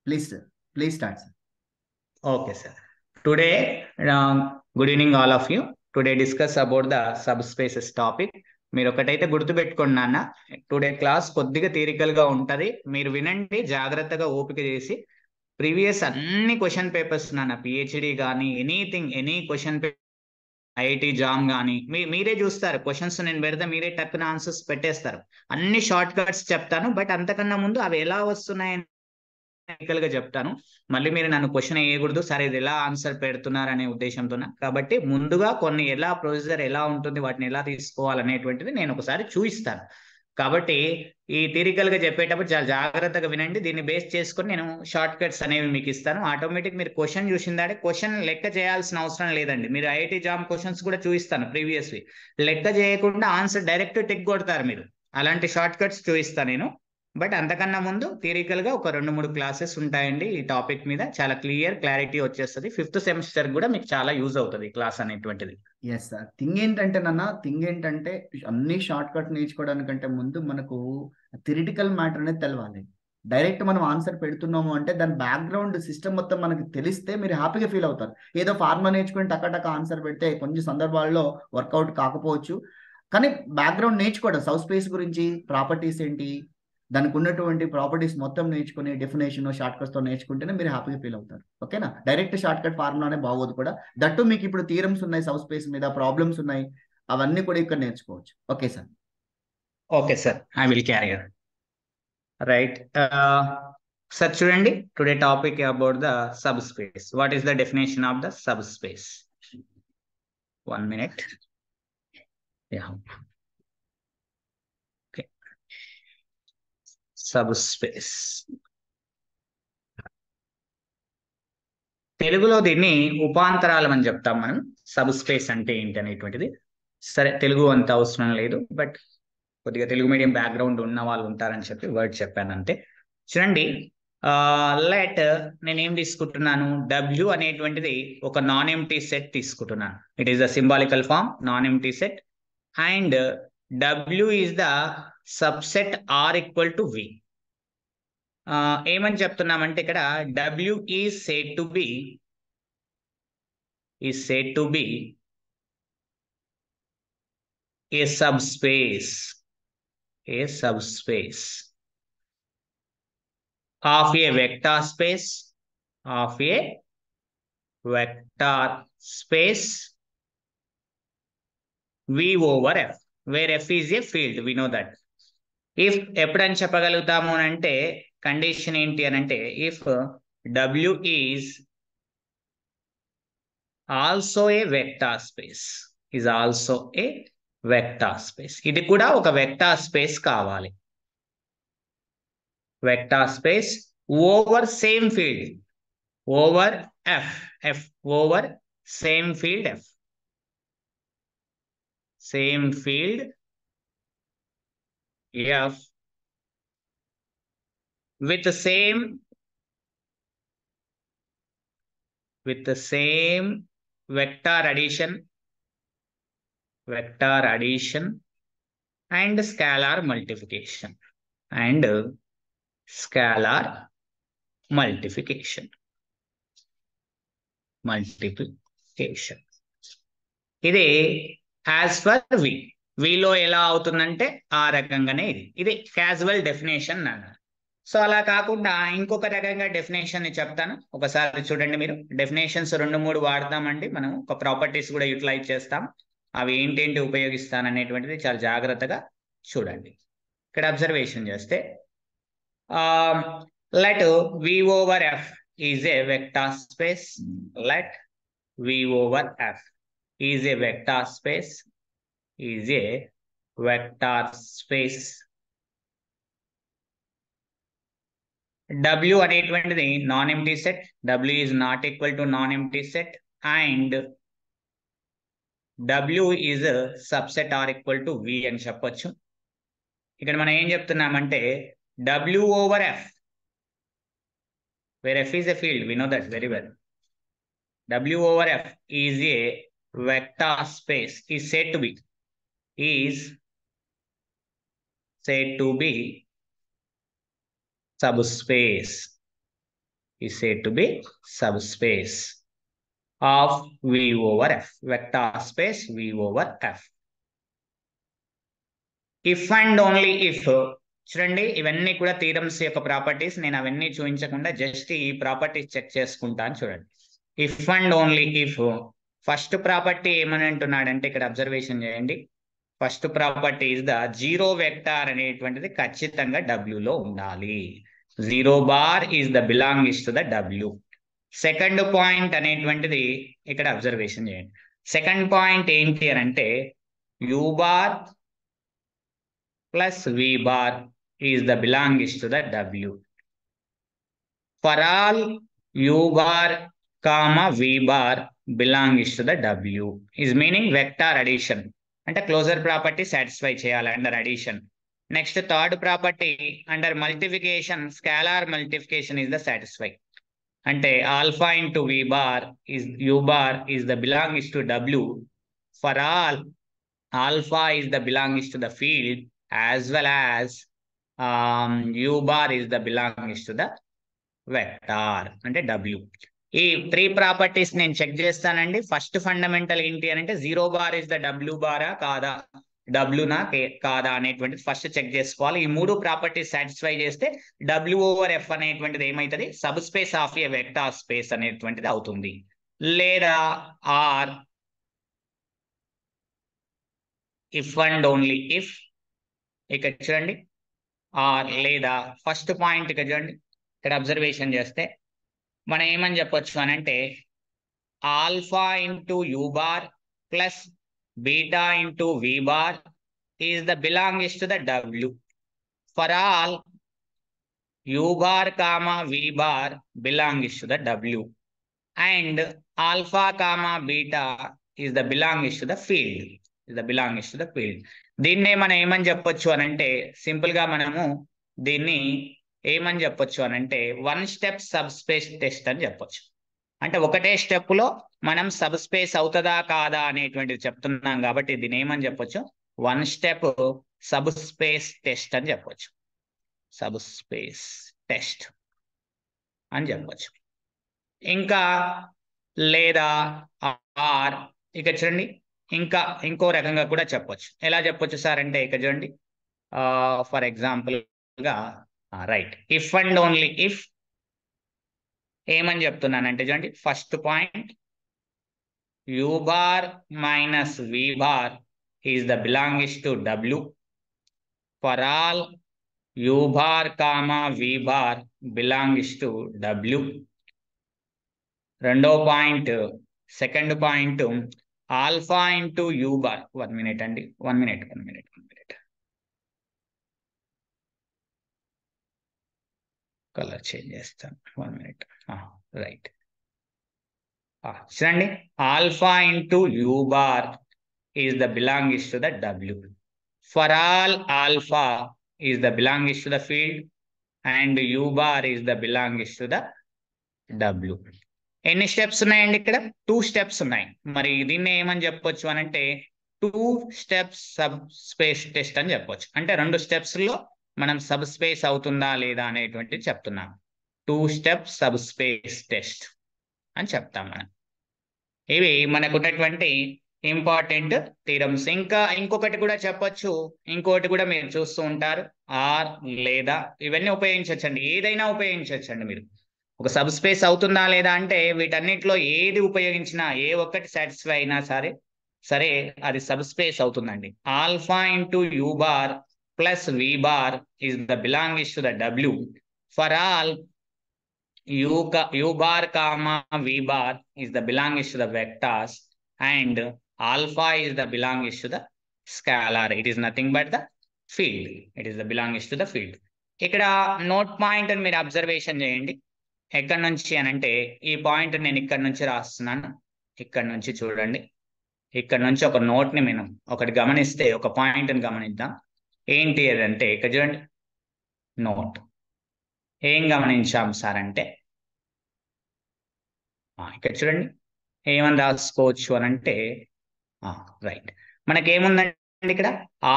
Please start, sir. Okay, sir. Today, good evening, all of you. Today, discuss about the subspaces topic. మీరు ఒకటైతే గుర్తుపెట్టుకోండి నాన్న, today class కొద్దిగా theoretical గా ఉంటది. మీరు వినండి, జాగ్రత్తగా ఓపిక చేసి ప్రీవియస్ అన్ని క్వశ్చన్ పేపర్స్ నాన్న, పిహెచ్డి కానీ anything, any question paper, IIT jam కానీ మీరే చూస్తారు. క్వశ్చన్స్ నేను పెడితే మీరే టక్కున ఆన్సర్స్ పెట్టేస్తారు. అన్ని షార్ట్ కట్స్ చెప్తాను, బట్ అంతకన్నా ముందు అవి ఎలా వస్తున్నాయని గా చెప్తాను. మళ్ళీ మీరు నన్ను క్వశ్చన్ వేయకూడదు, సరే ఇది ఎలా ఆన్సర్ పెడుతున్నారు అనే ఉద్దేశంతో. కాబట్టి ముందుగా కొన్ని ఎలా ప్రొసీజర్ ఎలా ఉంటుంది, వాటిని ఎలా తీసుకోవాలనేటువంటిది నేను ఒకసారి చూపిస్తాను. కాబట్టి ఈ థియరికల్ గా చెప్పేటప్పుడు చాలా జాగ్రత్తగా వినండి. దీన్ని బేస్ చేసుకొని నేను షార్ట్ కట్స్ అనేవి మీకు ఇస్తాను. ఆటోమేటిక్ మీరు క్వశ్చన్ చూసిందాడే క్వశ్చన్ లెక్క చేయాల్సిన అవసరం లేదండి. మీరు ఐఐటి జామ్ క్వశ్చన్స్ కూడా చూపిస్తాను ప్రీవియస్వి, లెక్క చేయకుండా ఆన్సర్ డైరెక్ట్ టిక్ కొడతారు మీరు. అలాంటి షార్ట్ కట్స్ చూపిస్తాను నేను. బట్ అంతకన్నా ముందు థియరికల్ గా ఒక 2-3 క్లాసెస్ ఉంటాయండి ఈ టాపిక్ మీద. చాలా క్లారిటీ వచ్చేస్తుంది. 5th సెమిస్టర్ కూడా మీకు చాలా యూజ్ అవుతుంది క్లాస్ అనేటువంటిది. Yes sir. థింగ్ ఏంటంటే అన్ని షార్ట్ కట్ నేర్చుకోవడానికంటే ముందు మనకు థియరిటికల్ మ్యాటర్ అనేది తెలవాలి. డైరెక్ట్ మనం ఆన్సర్ పెడుతున్నాము అంటే దాని బ్యాక్గ్రౌండ్ సిస్టమ్ మొత్తం మనకి తెలిస్తే మీరు హ్యాపీగా ఫీల్ అవుతారు. ఏదో ఫార్ములా నేర్చుకుని టక్క ఆన్సర్ పెడితే కొన్ని సందర్భాల్లో వర్కౌట్ కాకపోవచ్చు. కానీ బ్యాక్గ్రౌండ్ నేర్చుకోవడం, సబ్ స్పేస్ గురించి ప్రాపర్టీస్ ఏంటి, దానికి ఉన్నటువంటి ప్రాపర్టీస్ మొత్తం నేర్చుకుని డెఫినేషన్ షార్ట్ కట్స్ తో నేర్చుకుంటేనే మీరు హ్యాపీగా ఫీల్ అవుతారు. ఓకేనా? డైరెక్ట్ షార్ట్ కట్ ఫార్ములానే బాగోదు కూడా. దట్టు మీకు ఇప్పుడు థియరమ్స్ ఉన్నాయి, సబ్ స్పేస్ మీద ప్రాబ్లమ్స్ ఉన్నాయి, అవన్నీ కూడా ఇక్కడ నేర్చుకోవచ్చు. Okay sir. Okay sir, I will carry on. Right sir, చూడండి, today topic about the subspace. What is the definition of the subspace? 1 minute. Yeah. Okay. Subspace తెలుగులో దీన్ని ఉపాంతరాలం అని చెప్తాం మనం. సబ్ స్పేస్ అంటే ఏంటి అనేటువంటిది. సరే, తెలుగు అంత అవసరం లేదు, బట్ కొద్దిగా తెలుగు మీడియం బ్యాక్గ్రౌండ్ ఉన్న వాళ్ళు ఉంటారని చెప్పి వర్డ్ చెప్పాను అంతే. చూడండి, లెట్ నేనేం తీసుకుంటున్నాను, డబ్ల్యూ అనేటువంటిది ఒక నాన్ ఎంప్టీ సెట్ తీసుకుంటున్నాను. It is the symbolical form non empty set, and W is the subset or equal to V. ఏమని చెప్తున్నామంటే ఇక్కడ W is said to be a subspace of a vector space V over F, where F is a field. We know that. If ఎప్పుడని చెప్పగలుగుతాము అంటే condition ఏంటి అని అంటే, if W is also a vector space, ఇది కూడా ఒక vector space కావాలి. Vector space over same field, over F over same field F, same field F with the same vector addition and scalar multiplication ఇది as for విలో ఎలా అవుతుందంటే ఆ రకంగానే ఇది క్యాజువల్ డెఫినేషన్ అన్నారు. సో అలా కాకుండా ఇంకొక రకంగా డెఫినేషన్ ని చెప్తాను. ఒకసారి చూడండి, మీరు డెఫినేషన్స్ 2-3 వాడతామండి. మనం ఒక ప్రాపర్టీస్ కూడా యూటిలైజ్ చేస్తాం. అవి ఏంటేంటి ఉపయోగిస్తాను అనేటువంటిది చాలా జాగ్రత్తగా చూడండి. ఇక్కడ అబ్జర్వేషన్ చేస్తే, let V over F is a vector space. Let V over F is a vector space. W అనేటువంటిది non empty set. W is not equal to non empty set, and W is subset R equal to V అని చెప్పొచ్చు. ఇక్కడ మనం ఏం చెప్తున్నామంటే W over F, where F is a field, we know that very well. W over F is a vector space, is said to be subspace. is said to be subspace of V over F, vector space V over F. If and only if, చూడండి ఇవన్నీ కూడా theorems యొక్క properties, నేను అవన్నీ చూపించకుండా just ఈ properties check చేసుకుంటాను. చూడండి, if and only if first property ఏమని అంటున్నాడంటే, ఇక్కడ అబ్జర్వేషన్ చేయండి, first property is the zero vector అనేటువంటిది ఖచ్చితంగా W లో ఉండాలి. 0 bar is the belongs to the W. Second point అనేటువంటిది ఇక్కడ అబ్జర్వేషన్ చేయండి. సెకండ్ పాయింట్ ఏంటి అని అంటే U bar plus V bar is the belongs to the W. For all U bar comma V bar belongs to the W is meaning vector addition. అంటే closure property satisfy చేయాలి under addition. Next third property under multiplication, scalar multiplication is the satisfy. అంటే alpha into V bar is U bar is the belongs to W. For all alpha is the belongs to the field as well as U bar is the belongs to the vector అంటే W. ఈ three properties నేను check చేస్తానండి. First fundamental ఏంటి అని అంటే 0 bar is the W బారా కాదా, W నా కాదా అనేటువంటిది ఫస్ట్ చెక్ చేసుకోవాలి. ఈ మూడు ప్రాపర్టీస్ సాటిస్ఫై చేస్తే W ఓవర్ F అనేటువంటిది ఏమైతుంది, sub space of a vector space అనేటువంటిది అవుతుంది. లేదా or if and only if, ఇక్కడ చూడండి, ఆర్ లేదా ఫస్ట్ పాయింట్ ఇక్కడ చూడండి, ఇక్కడ అబ్జర్వేషన్ చేస్తే మనం ఏమని చెప్పొచ్చు అని అంటే alpha into you bar plus beta into we bar is the belongs to the W. For all u bar comma we bar belongs to the W and alpha comma beta is the belongs to the field, is the belongs to the field. దీన్నే మనం ఏమని చెప్పొచ్చు అని అంటే simple గా మనము దీన్ని ఏమని చెప్పొచ్చు అని అంటే one step sub space test అని చెప్పొచ్చు. అంటే ఒకటే స్టెప్ లో మనం సబ్ స్పేస్ అవుతుందా కాదా అనేటువంటిది చెప్తున్నాం కాబట్టి దీన్ని ఏమని చెప్పొచ్చు, one step sub space test అని చెప్పొచ్చు, సబ్ స్పేస్ టెస్ట్ అని చెప్పొచ్చు. ఇంకా లేదా ఆర్ ఇక్కడ చూడండి, ఇంకా ఇంకో రకంగా కూడా చెప్పొచ్చు. ఎలా చెప్పొచ్చు సార్ అంటే ఇక్కడ చూడండి, ఫర్ ఎగ్జాంపుల్ గా right if and only if ఏమని చెప్తున్నానంటే చూడండి, first point U bar minus V bar is the belongs to W. For all U bar comma V bar belongs to W. రెండో point, second point alpha into you bar, 1 minute అండి, 1 minute colour change చేస్తాను, 1 minute right. చూడండి, alpha into you bar is the belongs to the W. For all alpha is the belongs to the field and you bar is the belongs to the W. ఎన్ని steps ఉన్నాయండి ఇక్కడ, 2 steps ఉన్నాయి. మరి దీన్ని ఏమని చెప్పొచ్చు అని అంటే 2 స్టెప్స్ సబ్ స్పేస్ టెస్ట్ అని చెప్పొచ్చు. అంటే 2 స్టెప్స్ లో మనం సబ్ స్పేస్ అవుతుందా లేదా అనేటువంటిది చెప్తున్నాం. 2 స్టెప్ సబ్ స్పేస్ టెస్ట్ అని చెప్తాం మనం. ఇవి మనకున్నటువంటి ఇంపార్టెంట్ థీరమ్స్. ఇంకా ఇంకొకటి కూడా చెప్పొచ్చు, ఇంకొకటి కూడా మీరు చూస్తూ ఉంటారు, ఆర్ లేదా ఇవన్నీ ఉపయోగించవచ్చండి, ఏదైనా ఉపయోగించవచ్చండి. మీరు ఒక సబ్ స్పేస్ అవుతుందా లేదా అంటే వీటన్నిటిలో ఏది ఉపయోగించినా ఏ ఒక్కటి సాటిస్ఫై అయినా సరే అది సబ్ స్పేస్ అవుతుందండి. Alpha into you bar plus V bar is the belongs to the W. For all U bar comma V bar is the belongs to the vectors and alpha is the belongs to the scalar. It is nothing but the field. It is the belongs to the field. ఇక్కడ note point అని మీరు observation చేయండి. ఎక్కడి నుంచి అని అంటే ఈ point నేను ఇక్కడ నుంచి రాస్తున్నాను, ఇక్కడ నుంచి చూడండి, ఇక్కడ నుంచి ఒక నోట్ ని మనం ఒకటి గమనిస్తే ఒక పాయింట్ ని గమనిద్దాం. ఏంటి అదంటే ఇక్కడ చూడండి, నోట్ ఏం గమనించాం సార్ అంటే ఇక్కడ చూడండి ఏమని రాసుకోవచ్చు అని అంటే రైట్ మనకేముందండి ఇక్కడ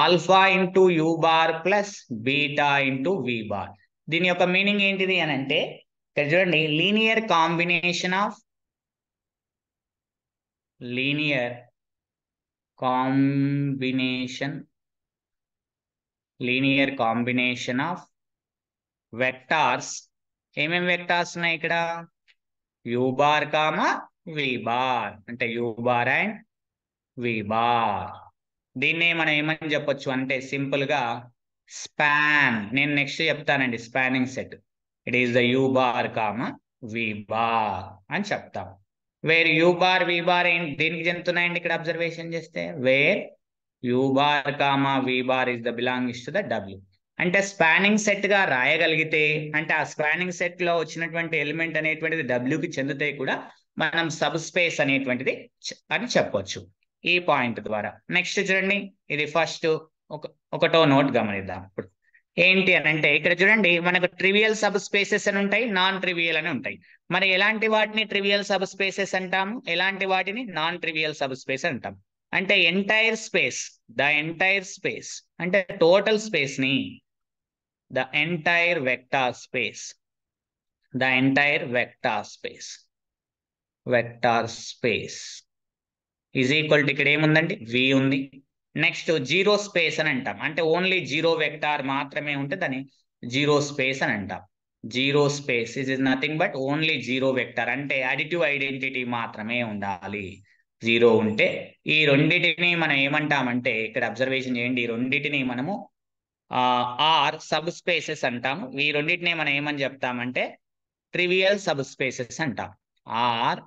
alpha into you bar plus beta into we bar. దీని యొక్క మీనింగ్ ఏంటిది అని అంటే ఇక్కడ చూడండి linear combination of linear combination of vectors. ఏమేమి వెక్టార్స్ ఉన్నాయి ఇక్కడ? యూ బార్ కామా వి బార్, అంటే U bar and V bar. దీన్ని మనం ఏమని చెప్పొచ్చు అంటే సింపుల్ గా స్పాన్. నేను నెక్స్ట్ చెప్తానండి spanning set. It is the u bar comma we bar అని చెప్తాం. Where u bar v bar ఏంటి దేనికి చెందుతున్నాయండి ఇక్కడ అబ్జర్వేషన్ చేస్తే? Where u bar comma we bar is the belongs to the W. అంటే స్పానింగ్ సెట్ గా రాయగలిగితే, అంటే ఆ స్పానింగ్ సెట్ లో వచ్చినటువంటి ఎలిమెంట్ అనేటువంటిది డబ్ల్యూకి చెందితే కూడా మనం సబ్ స్పేస్ అనేటువంటిది అని చెప్పొచ్చు ఈ పాయింట్ ద్వారా. నెక్స్ట్ చూడండి, ఇది ఫస్ట్ ఒకటో నోట్ గమనిద్దాం. ఇప్పుడు ఏంటి అని అంటే ఇక్కడ చూడండి మనకు ట్రివియల్ సబ్ స్పేసెస్ అని ఉంటాయి, నాన్ ట్రివియల్ అని ఉంటాయి. మరి ఎలాంటి వాటిని ట్రివియల్ సబ్ స్పేసెస్ అంటాము, ఎలాంటి వాటిని నాన్ ట్రివియల్ సబ్ స్పేస్ అంటాం? అంటే entire space, the entire space అంటే టోటల్ స్పేస్ ని, the entire vector space is equal to ఇక్కడ ఏముందండి v ఉంది. నెక్స్ట్ జీరో స్పేస్ అని అంటాం, అంటే ఓన్లీ జీరో వెక్టార్ మాత్రమే ఉంటే దాన్ని జీరో స్పేస్ అని అంటాం. Zero space is nothing but only zero vector, అంటే అడిటివ్ ఐడెంటిటీ మాత్రమే ఉండాలి. జీరో ఉంటే ఈ రెండింటిని మనం ఏమంటామంటే ఇక్కడ అబ్జర్వేషన్ చేయండి, ఈ రెండింటిని మనము ఆర్ సబ్ స్పేసెస్ అంటాము. ఈ రెండింటిని మనం ఏమని చెప్తామంటే ట్రివియల్ సబ్ స్పేసెస్ అంటాం. Or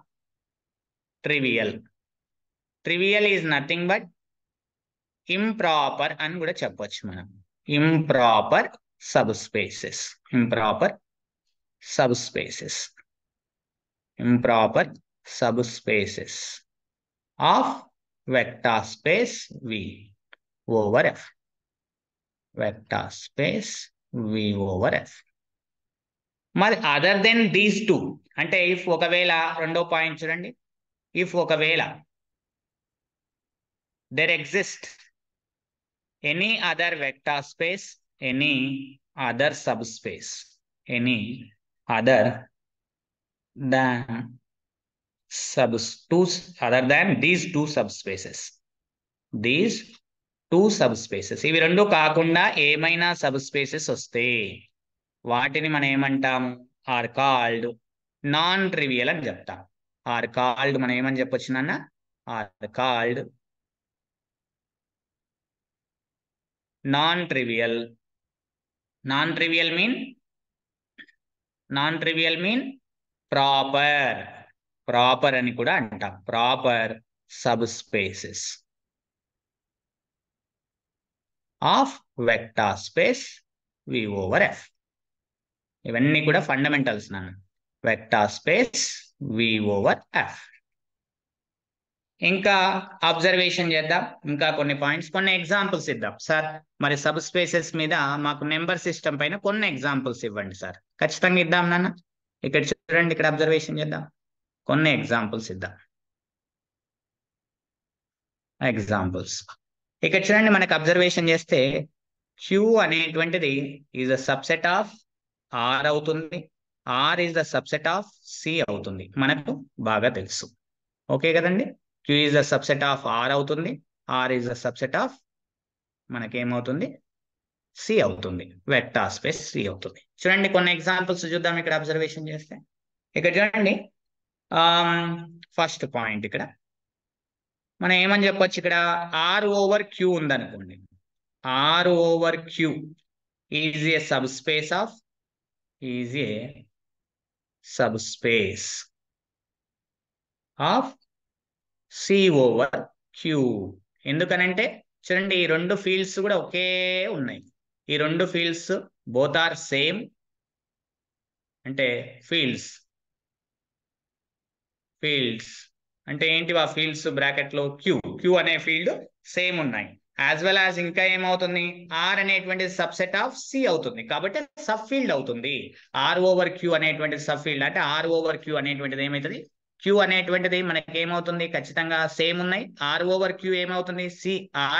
trivial is nothing but improper అని కూడా చెప్పొచ్చు మనం. Improper sub spaces of vector space V over F. Vector space V over F. మరి అదర్ దెన్ దీస్ టూ అంటే ఇఫ్ ఒకవేళ రెండో పాయింట్ చూడండి, ఇఫ్ ఒకవేళ there exists any other vector space, any other subspace, any other than these two subspaces, ఇవి రెండు కాకుండా ఏమైనా సబ్ స్పేసెస్ వస్తే వాటిని మనం ఏమంటాము? ఆర్ కాల్డ్ నాన్ ట్రివియల్ అని చెప్తాం. ఆర్ కాల్డ్ మనం ఏమని చెప్పొచ్చు నాన్న? Or called non trivial mean proper అని కూడా అంటాం. Proper sub spaces of vector space V over F. ఇవన్నీ కూడా ఫండమెంటల్స్ నాన్న. Vector space V over F. ఇంకా అబ్జర్వేషన్ చేద్దాం, ఇంకా కొన్ని పాయింట్స్, కొన్ని ఎగ్జాంపుల్స్ ఇద్దాం. సార్ మరి సబ్ స్పేసెస్ మీద మాకు నెంబర్ సిస్టమ్ పైన కొన్ని ఎగ్జాంపుల్స్ ఇవ్వండి సార్. ఖచ్చితంగా ఇద్దాం నాన్న. ఇక్కడ చూడండి, ఇక్కడ అబ్జర్వేషన్ చేద్దాం, కొన్ని ఎగ్జాంపుల్స్ ఇద్దాం. ఎగ్జాంపుల్స్ ఇక్కడ చూడండి, మనకు అబ్జర్వేషన్ చేస్తే Q అనేటువంటిది is a subset of R అవుతుంది, R is the subset of C అవుతుంది, మనకు బాగా తెలుసు. ఓకే కదండి? Q is the subset of R అవుతుంది, R is the subset of మనకేమవుతుంది? C అవుతుంది, వెక్టార్ స్పేస్ C అవుతుంది. చూడండి కొన్ని ఎగ్జాంపుల్స్ చూద్దాం ఇక్కడ అబ్జర్వేషన్ చేస్తే. ఇక్కడ చూడండి ఫస్ట్ పాయింట్, ఇక్కడ మనం ఏమని చెప్పొచ్చు? ఇక్కడ R ఓవర్ Q ఉందనుకోండి. R over Q is a sub space of C over Q. ఎందుకనంటే చూడండి ఈ రెండు ఫీల్డ్స్ కూడా ఒకే ఉన్నాయి. ఈ రెండు ఫీల్డ్స్ బోత్ ఆర్ సేమ్, అంటే ఫీల్డ్స్ అంటే ఏంటి? ఆ ఫీల్డ్స్ బ్రాకెట్ లో Q అనే ఫీల్డ్ సేమ్ ఉన్నాయి. యాజ్ వెల్ యాజ్ ఇంకా ఏమవుతుంది? R అనేటువంటి సబ్సెట్ ఆఫ్ C అవుతుంది, కాబట్టి సబ్ ఫీల్డ్ అవుతుంది. R ఓవర్ Q అనేటువంటి సబ్ ఫీల్డ్, అంటే R ఓవర్ Q అనేటువంటిది ఏమవుతుంది? Q అనేటువంటిది మనకి ఏమవుతుంది? ఖచ్చితంగా సేమ్ ఉన్నాయి. R ఓవర్ Q ఏమవుతుంది?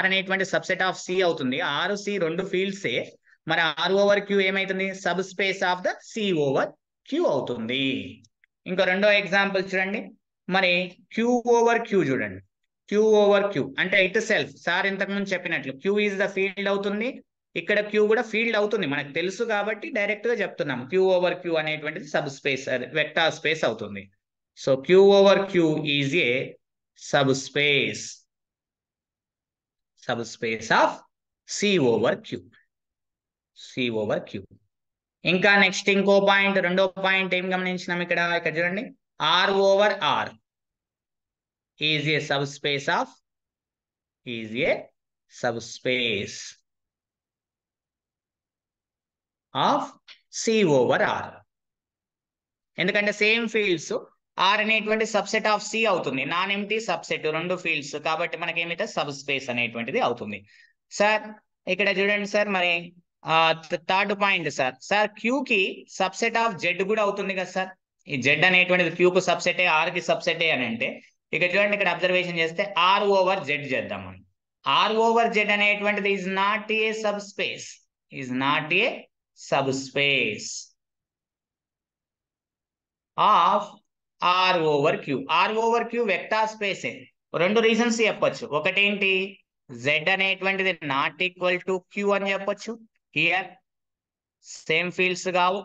R అనేటువంటి సబ్సెట్ ఆఫ్ C అవుతుంది. R C రెండు ఫీల్డ్సే, మరి R ఓవర్ Q ఏమైతుంది? Sub space of the C over Q అవుతుంది. ఇంకా రెండో ఎగ్జాంపుల్ చూడండి, మరి క్యూ ఓవర్ క్యూ చూడండి. క్యూ ఓవర్ క్యూ అంటే ఇట్ సెల్ఫ్, సార్ ఇంతకుముందు చెప్పినట్లు క్యూ ఈజ్ ద ఫీల్డ్ అవుతుంది, ఇక్కడ క్యూ కూడా ఫీల్డ్ అవుతుంది, మనకు తెలుసు కాబట్టి డైరెక్ట్ గా చెప్తున్నాం. క్యూ ఓవర్ క్యూ అనేటువంటిది సబ్ స్పేస్, వెక్టార్ స్పేస్ అవుతుంది. So Q over Q is a sub space of C over Q. C over Q. ఇంకా నెక్స్ట్ ఇంకో పాయింట్, రెండో పాయింట్ ఏం గమనించినాం ఇక్కడ చూడండి, R over R is a sub space of C over R. ఎందుకంటే same fields, R అనేటువంటి subset of C అవుతుంది, నాన్ ఎంటీ సబ్సెట్, రెండు ఫీల్డ్స్ కాబట్టి మనకేమైతే సబ్ స్పేస్ అనేటువంటిది అవుతుంది. సార్ ఇక్కడ చూడండి సార్, మరి థర్డ్ పాయింట్ సార్ క్యూ కి సబ్సెట్ ఆఫ్ జెడ్ కూడా అవుతుంది కదా సార్. ఈ జెడ్ అనేటువంటిది క్యూ కు సబ్సెటే, ఆర్ కి సబ్సెటే అని అంటే ఇక్కడ చూడండి, ఇక్కడ అబ్జర్వేషన్ చేస్తే ఆర్ ఓవర్ జెడ్ చేద్దాం మనం. ఆర్ ఓవర్ జెడ్ అనేటువంటిది is not a sub space of R over Q. R over Q vector స్పేసే. రెండు రీజన్స్ చెప్పొచ్చు. ఒకటేంటి, జెడ్ అనేటువంటిది నాట్ ఈక్వల్ టు క్యూ అని చెప్పొచ్చు. హియర్ సేమ్ ఫీల్డ్స్ కావు,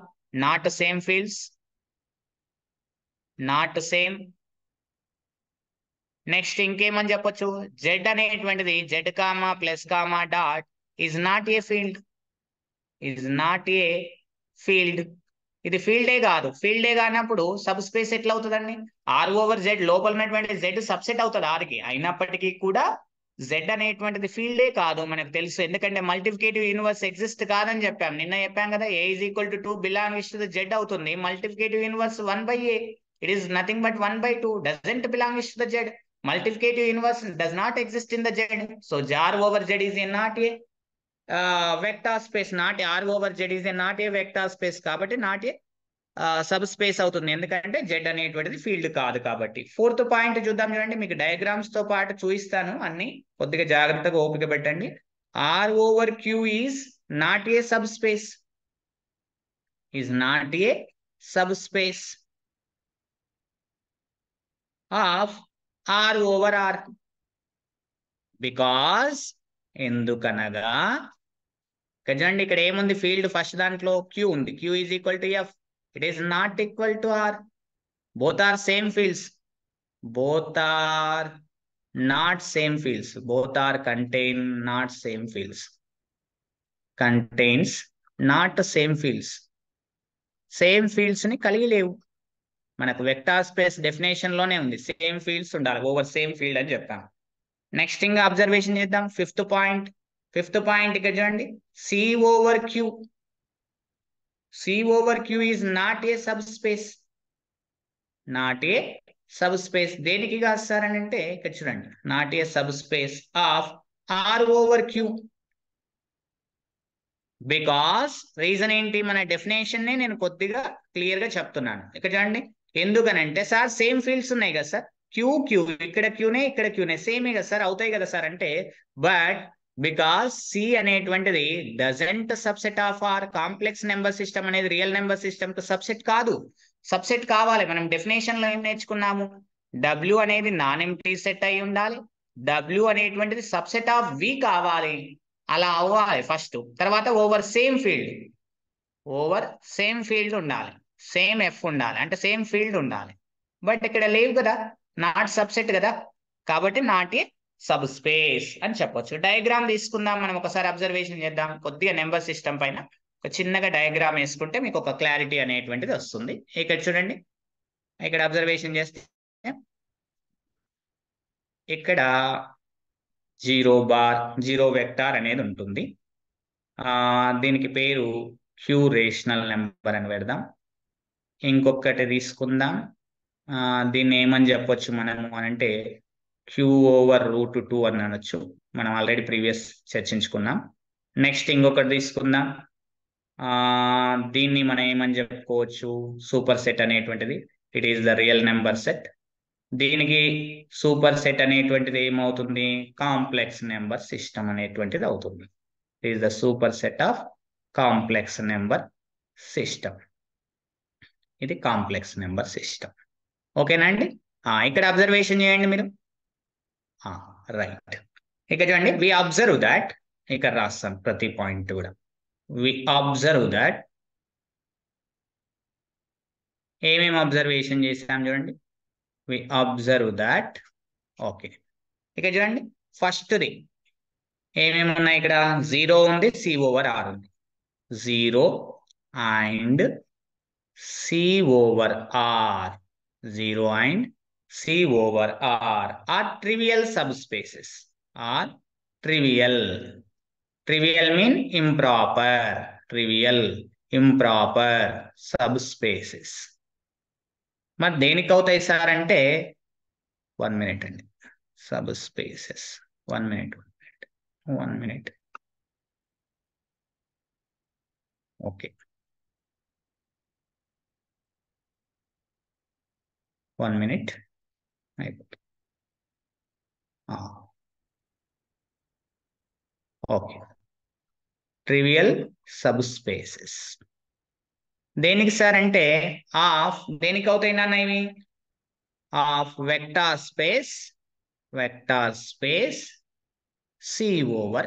not same fields, not same. Next ఇంకేమని చెప్పొచ్చు, జెడ్ అనేటువంటిది Z comma plus comma dot is not a field. ఇది ఫీల్డే కాదు. ఫీల్డే కానప్పుడు సబ్ స్పేస్ ఎట్లా అవుతుందండి? ఆర్ ఓవర్ జెడ్ లోపల ఉన్నటువంటి జెడ్ సబ్సెట్ అవుతుంది ఆర్కి, అయినప్పటికీ కూడా జెడ్ అనేటువంటిది ఫీల్డే కాదు, మనకు తెలుసు. ఎందుకంటే మల్టిప్లికేటివ్ ఇన్వర్స్ ఎగ్జిస్ట్ కాదని చెప్పాం, నిన్న చెప్పాం కదా. A is equal to 2 belongs to the Z అవుతుంది. Multiplicative inverse 1/a, it is nothing but 1/2, doesn't belongs to the Z. Multiplicative inverse does not exist in the Z. So R over Z is not a vector space. Not R over Z is not a vector space కాబట్టి not a sub space అవుతుంది, ఎందుకంటే Z అనేటువంటిది field కాదు కాబట్టి. Fourth point చూద్దాం చూడండి, మీకు diagrams తో పాటు చూపిస్తాను అన్ని, కొద్దిగా జాగ్రత్తగా ఓపిక పెట్టండి. R over Q is not a sub space of R over R. Because ఎందుకనగా చూడండి, ఇక్కడ ఏముంది, ఫీల్డ్ ఫస్ట్ దాంట్లో క్యూ ఉంది, Q is equal to F, it is not equal to R. Both are same fields, both are not same fields, both are contain not same fields, contains not same fields. Same fields ని కలిగి లేవు. మనకు vector space definition లోనే ఉంది, same fields ఉండాలి, over same field అని చెప్తాం. Next ఇంకా అబ్జర్వేషన్ చేద్దాం. ఫిఫ్త్ పాయింట్ ఇక్కడ చూడండి, C over Q is not a sub space. దేనికి కాదు సార్ అని అంటే ఇక్కడ చూడండి, not a sub space of R over Q. Because reason ఏంటి, మన డెఫినేషన్ నే నేను కొద్దిగా క్లియర్ గా చెప్తున్నాను. ఇక్కడ చూడండి, ఎందుకనంటే సార్ సేమ్ ఫీల్డ్స్ ఉన్నాయి కదా సార్, క్యూ ఇక్కడ క్యూనే సేమే కదా సార్, అవుతాయి కదా సార్ అంటే, బట్ బికాస్ సి అనేటువంటిది doesn't subset of R. Complex number system అనేది రియల్ నెంబర్ సిస్టమ్ కు సబ్సెట్ కాదు. సబ్సెట్ కావాలి, మనం డెఫినేషన్ లో ఏం నేర్చుకున్నాము, డబ్ల్యూ అనేది నాన్ ఎంప్టీ సెట్ అయి ఉండాలి, డబ్ల్యూ అనేటువంటిది సబ్సెట్ ఆఫ్ వి కావాలి, అలా అవ్వాలి ఫస్ట్. తర్వాత ఓవర్ సేమ్ ఫీల్డ్ ఉండాలి, సేమ్ ఎఫ్ ఉండాలి, అంటే సేమ్ ఫీల్డ్ ఉండాలి. బట్ ఇక్కడ లేవు కదా, నాట్ సబ్సెట్ కదా, కాబట్టి నాట్ ఏ సబ్ స్పేస్ అని చెప్పొచ్చు. డయాగ్రామ్ తీసుకుందాం మనం, ఒకసారి అబ్జర్వేషన్ చేద్దాం. కొద్దిగా నెంబర్ సిస్టమ్ పైన ఒక చిన్నగా డయాగ్రామ్ వేసుకుంటే మీకు ఒక క్లారిటీ అనేటువంటిది వస్తుంది. ఇక్కడ చూడండి, ఇక్కడ అబ్జర్వేషన్ చేస్తే ఇక్కడ 0 వెక్టార్ అనేది ఉంటుంది. దీనికి పేరు క్యూ రేషనల్ నెంబర్ అని పెడదాం. ఇంకొకటి తీసుకుందాం, దీన్ని ఏమని చెప్పొచ్చు మనము అంటే క్యూ ఓవర్ √2 అని అనొచ్చు, మనం ఆల్రెడీ ప్రీవియస్ చర్చించుకున్నాం. నెక్స్ట్ ఇంకొకటి తీసుకుందాం, దీన్ని మనం ఏమని చెప్పుకోవచ్చు, సూపర్ సెట్ అనేటువంటిది, it is the real number set. దీనికి సూపర్ సెట్ అనేటువంటిది ఏమవుతుంది, కాంప్లెక్స్ నెంబర్ సిస్టమ్ అనేటువంటిది అవుతుంది. It is the super set of complex number system. ఇది కాంప్లెక్స్ నెంబర్ సిస్టమ్. ఓకేనా అండి? ఇక్కడ అబ్జర్వేషన్ చేయండి మీరు. రైట్. ఇక్కడ చూడండి, వి అబ్జర్వ్ దాట్, ఇక్కడ రాస్తాం ప్రతి పాయింట్ కూడా. వి అబ్జర్వ్ దాట్, ఏమేమి అబ్జర్వేషన్ చేసాం చూడండి. We observe that. ఓకే, ఇక్కడ చూడండి, ఫస్ట్ది ఏమేమి ఉన్నాయి ఇక్కడ? 0 ఉంది, C/R ఉంది. 0 and C/R. 0 and C/R are trivial subspaces. Are trivial. Trivial mean improper. Trivial, improper subspaces. మరి దేనికి అవుతాయి సార్ అంటే 1 minute అండి. Subspaces. 1 minute. 1 minute. Okay, 1 minute అయిపోతుంది. ఓకే, ట్రివియల్ సబ్స్పేసెస్ దేనికి సార్ అంటే ఆఫ్, దేనికి అవుతాయి నాన్న ఇవి? Of vector space C/R.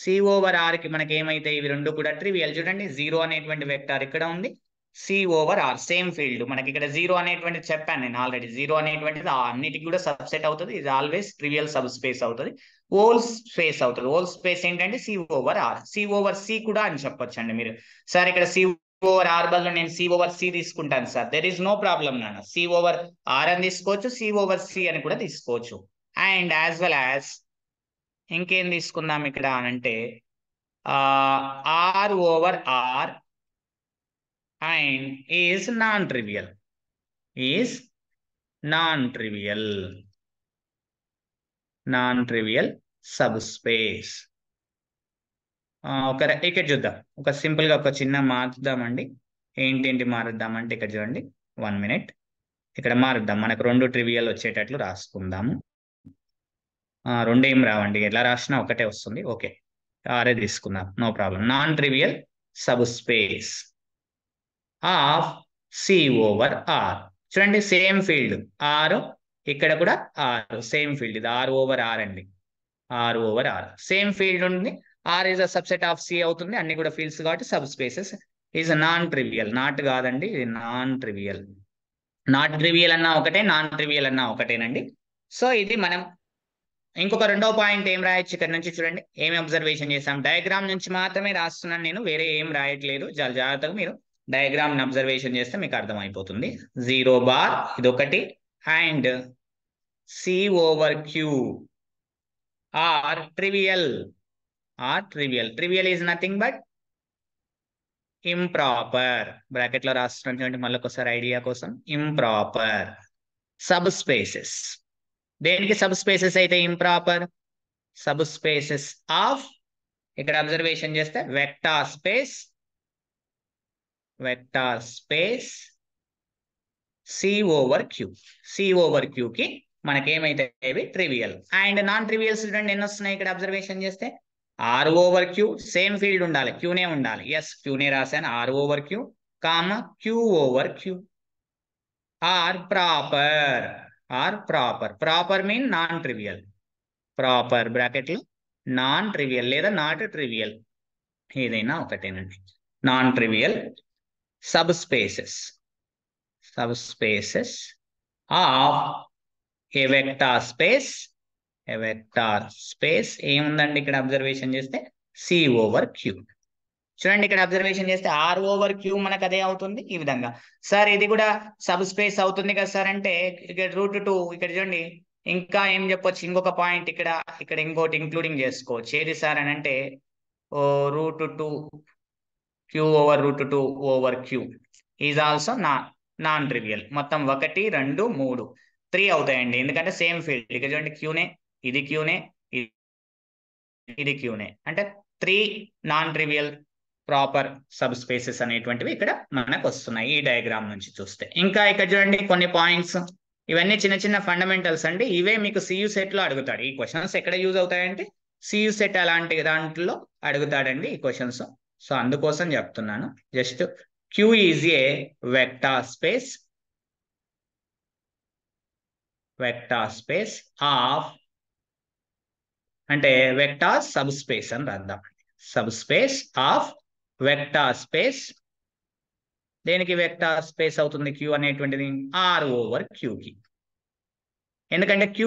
C/R కి మనకి ఏమైతే ఇవి రెండు కూడా ట్రివియల్. చూడండి, 0 అనేటువంటి వెక్టార్ ఇక్కడ ఉంది, C/R సేమ్ ఫీల్డ్. మనకి ఇక్కడ 0 అనేటువంటిది చెప్పాను నేను ఆల్రెడీ. 0 అనేటువంటిది అన్నిటికి కూడా సబ్సెట్ అవుతుంది. ఇది ఆల్వేస్ ట్రివియల్ సబ్ స్పేస్ అవుతుంది, హోల్ స్పేస్ అవుతుంది. హోల్ స్పేస్ ఏంటంటే C/R. C/C కూడా అని చెప్పొచ్చు అండి మీరు. సార్ ఇక్కడ C/R బదులు నేను C/C తీసుకుంటాను sir, there is no problem నాన్న. C/R అని తీసుకోవచ్చు, C/C అని కూడా తీసుకోవచ్చు. అండ్ యాజ్ వెల్ యాజ్ ఇంకేం తీసుకుందాం ఇక్కడ అంటే R/R and is non-trivial. Non-trivial subspace. ఇక్కడ చూద్దాం, ఒక సింపుల్ గా ఒక చిన్న మారుద్దామండి. ఏంటి మారుద్దామంటే ఇక్కడ చూడండి, 1 minute. ఇక్కడ మారుద్దాం, మనకు 2 ట్రివియల్ వచ్చేటట్లు రాసుకుందాము. 2 ఏం రావండి, ఎలా రాసినా ఒకటే వస్తుంది. ఓకే, ఆరే తీసుకుందాం, no problem. Non trivial sub space of C/R. చూడండి, సేమ్ ఫీల్డ్ R, ఇక్కడ కూడా R, సేమ్ ఫీల్డ్. ఇది R/R అండి. R/R సేమ్ ఫీల్డ్ ఉంది. R is a subset of C అవుతుంది, అన్ని కూడా ఫీల్డ్స్ కాబట్టి sub spaces. Is non trivial, not కాదండి, ఇది నాన్ ట్రివియల్. నాట్ ట్రివియల్ అన్నా ఒకటే, నాన్ ట్రివియల్ అన్నా ఒకటేనండి. సో ఇది మనం ఇంకొక రెండో పాయింట్ ఏం రాయొచ్చు ఇక్కడ నుంచి చూడండి, ఏమి అబ్జర్వేషన్ చేసాం. డయాగ్రామ్ నుంచి మాత్రమే రాస్తున్నాను నేను, వేరే ఏం రాయట్లేదు. చాలా జాగ్రత్తగా మీరు డయాగ్రామ్ అబ్జర్వేషన్ చేస్తే మీకు అర్థమైపోతుంది. 0 బార్ ఇది ఒకటి, and C/Q are trivial. Trivial is nothing but improper. Bracket లో రాస్తున్నాను చూడండి, మళ్ళీ ఒకసారి ఐడియా కోసం. Improper sub spaces. దేనికి సబ్ స్పేసెస్ అయితే ఇంప్రాపర్? సబ్ స్పేసెస్ ఆఫ్, ఇక్కడ అబ్జర్వేషన్ చేస్తే వెక్టార్ స్పేస్ C/Q. C/Q కి మనకేమైతే ట్రివియల్. అండ్ నాన్ ట్రివియల్స్ చూడండి ఎన్ని వస్తున్నాయి ఇక్కడ అబ్జర్వేషన్ చేస్తే. R/Q సేమ్ ఫీల్డ్ ఉండాలి, క్యూనే ఉండాలి. ఎస్, క్యూనే రాశాను. R/Q comma Q/Q are proper mean non trivial. Proper bracket లో నాన్ ట్రివియల్ లేదా నాట్ ట్రివియల్ ఏదైనా ఒకటేనండి. Non trivial sub spaces of a vector space ఏముందండి ఇక్కడ అబ్జర్వేషన్ చేస్తే C/Q. చూడండి, ఇక్కడ అబ్జర్వేషన్ చేస్తే R/Q మనకు అదే అవుతుంది. ఈ విధంగా సార్ ఇది కూడా సబ్ స్పేస్ అవుతుంది కదా సార్ అంటే ఇక్కడ √2. ఇక్కడ చూడండి, ఇంకా ఏం చెప్పొచ్చు, ఇంకొక పాయింట్ ఇక్కడ ఇంకోటి ఇంక్లూడింగ్ చేసుకోవచ్చు. ఏది సార్ అని అంటే √2 Q/√2/Q is also non trivial. మొత్తం 1 2 3 3 అవుతాయండి, ఎందుకంటే సేమ్ ఫీల్డ్. ఇక్కడ చూడండి, క్యూనే, ఇది క్యూనే, ఇది క్యూనే, అంటే 3 non trivial proper sub spaces అనేటువంటివి ఇక్కడ మనకు వస్తున్నాయి ఈ డయాగ్రామ్ నుంచి చూస్తే. ఇంకా ఇక్కడ చూడండి కొన్ని పాయింట్స్, ఇవన్నీ చిన్న చిన్న ఫండమెంటల్స్ అండి. ఇవే మీకు CU సెట్ లో అడుగుతాడు. ఈ క్వశ్చన్స్ ఎక్కడ యూజ్ అవుతాయంటే CU సెట్ అలాంటి దాంట్లో అడుగుతాడండి ఈ క్వశ్చన్స్. సో అందుకోసం చెప్తున్నాను. Just Q is a vector space of అంటే వెక్టార్ సబ్ స్పేస్ అని రాద్దాం. Sub space of vector space. దేనికి వెక్టార్ స్పేస్ అవుతుంది Q అనేటువంటిది? R/Qకి. ఎందుకంటే Q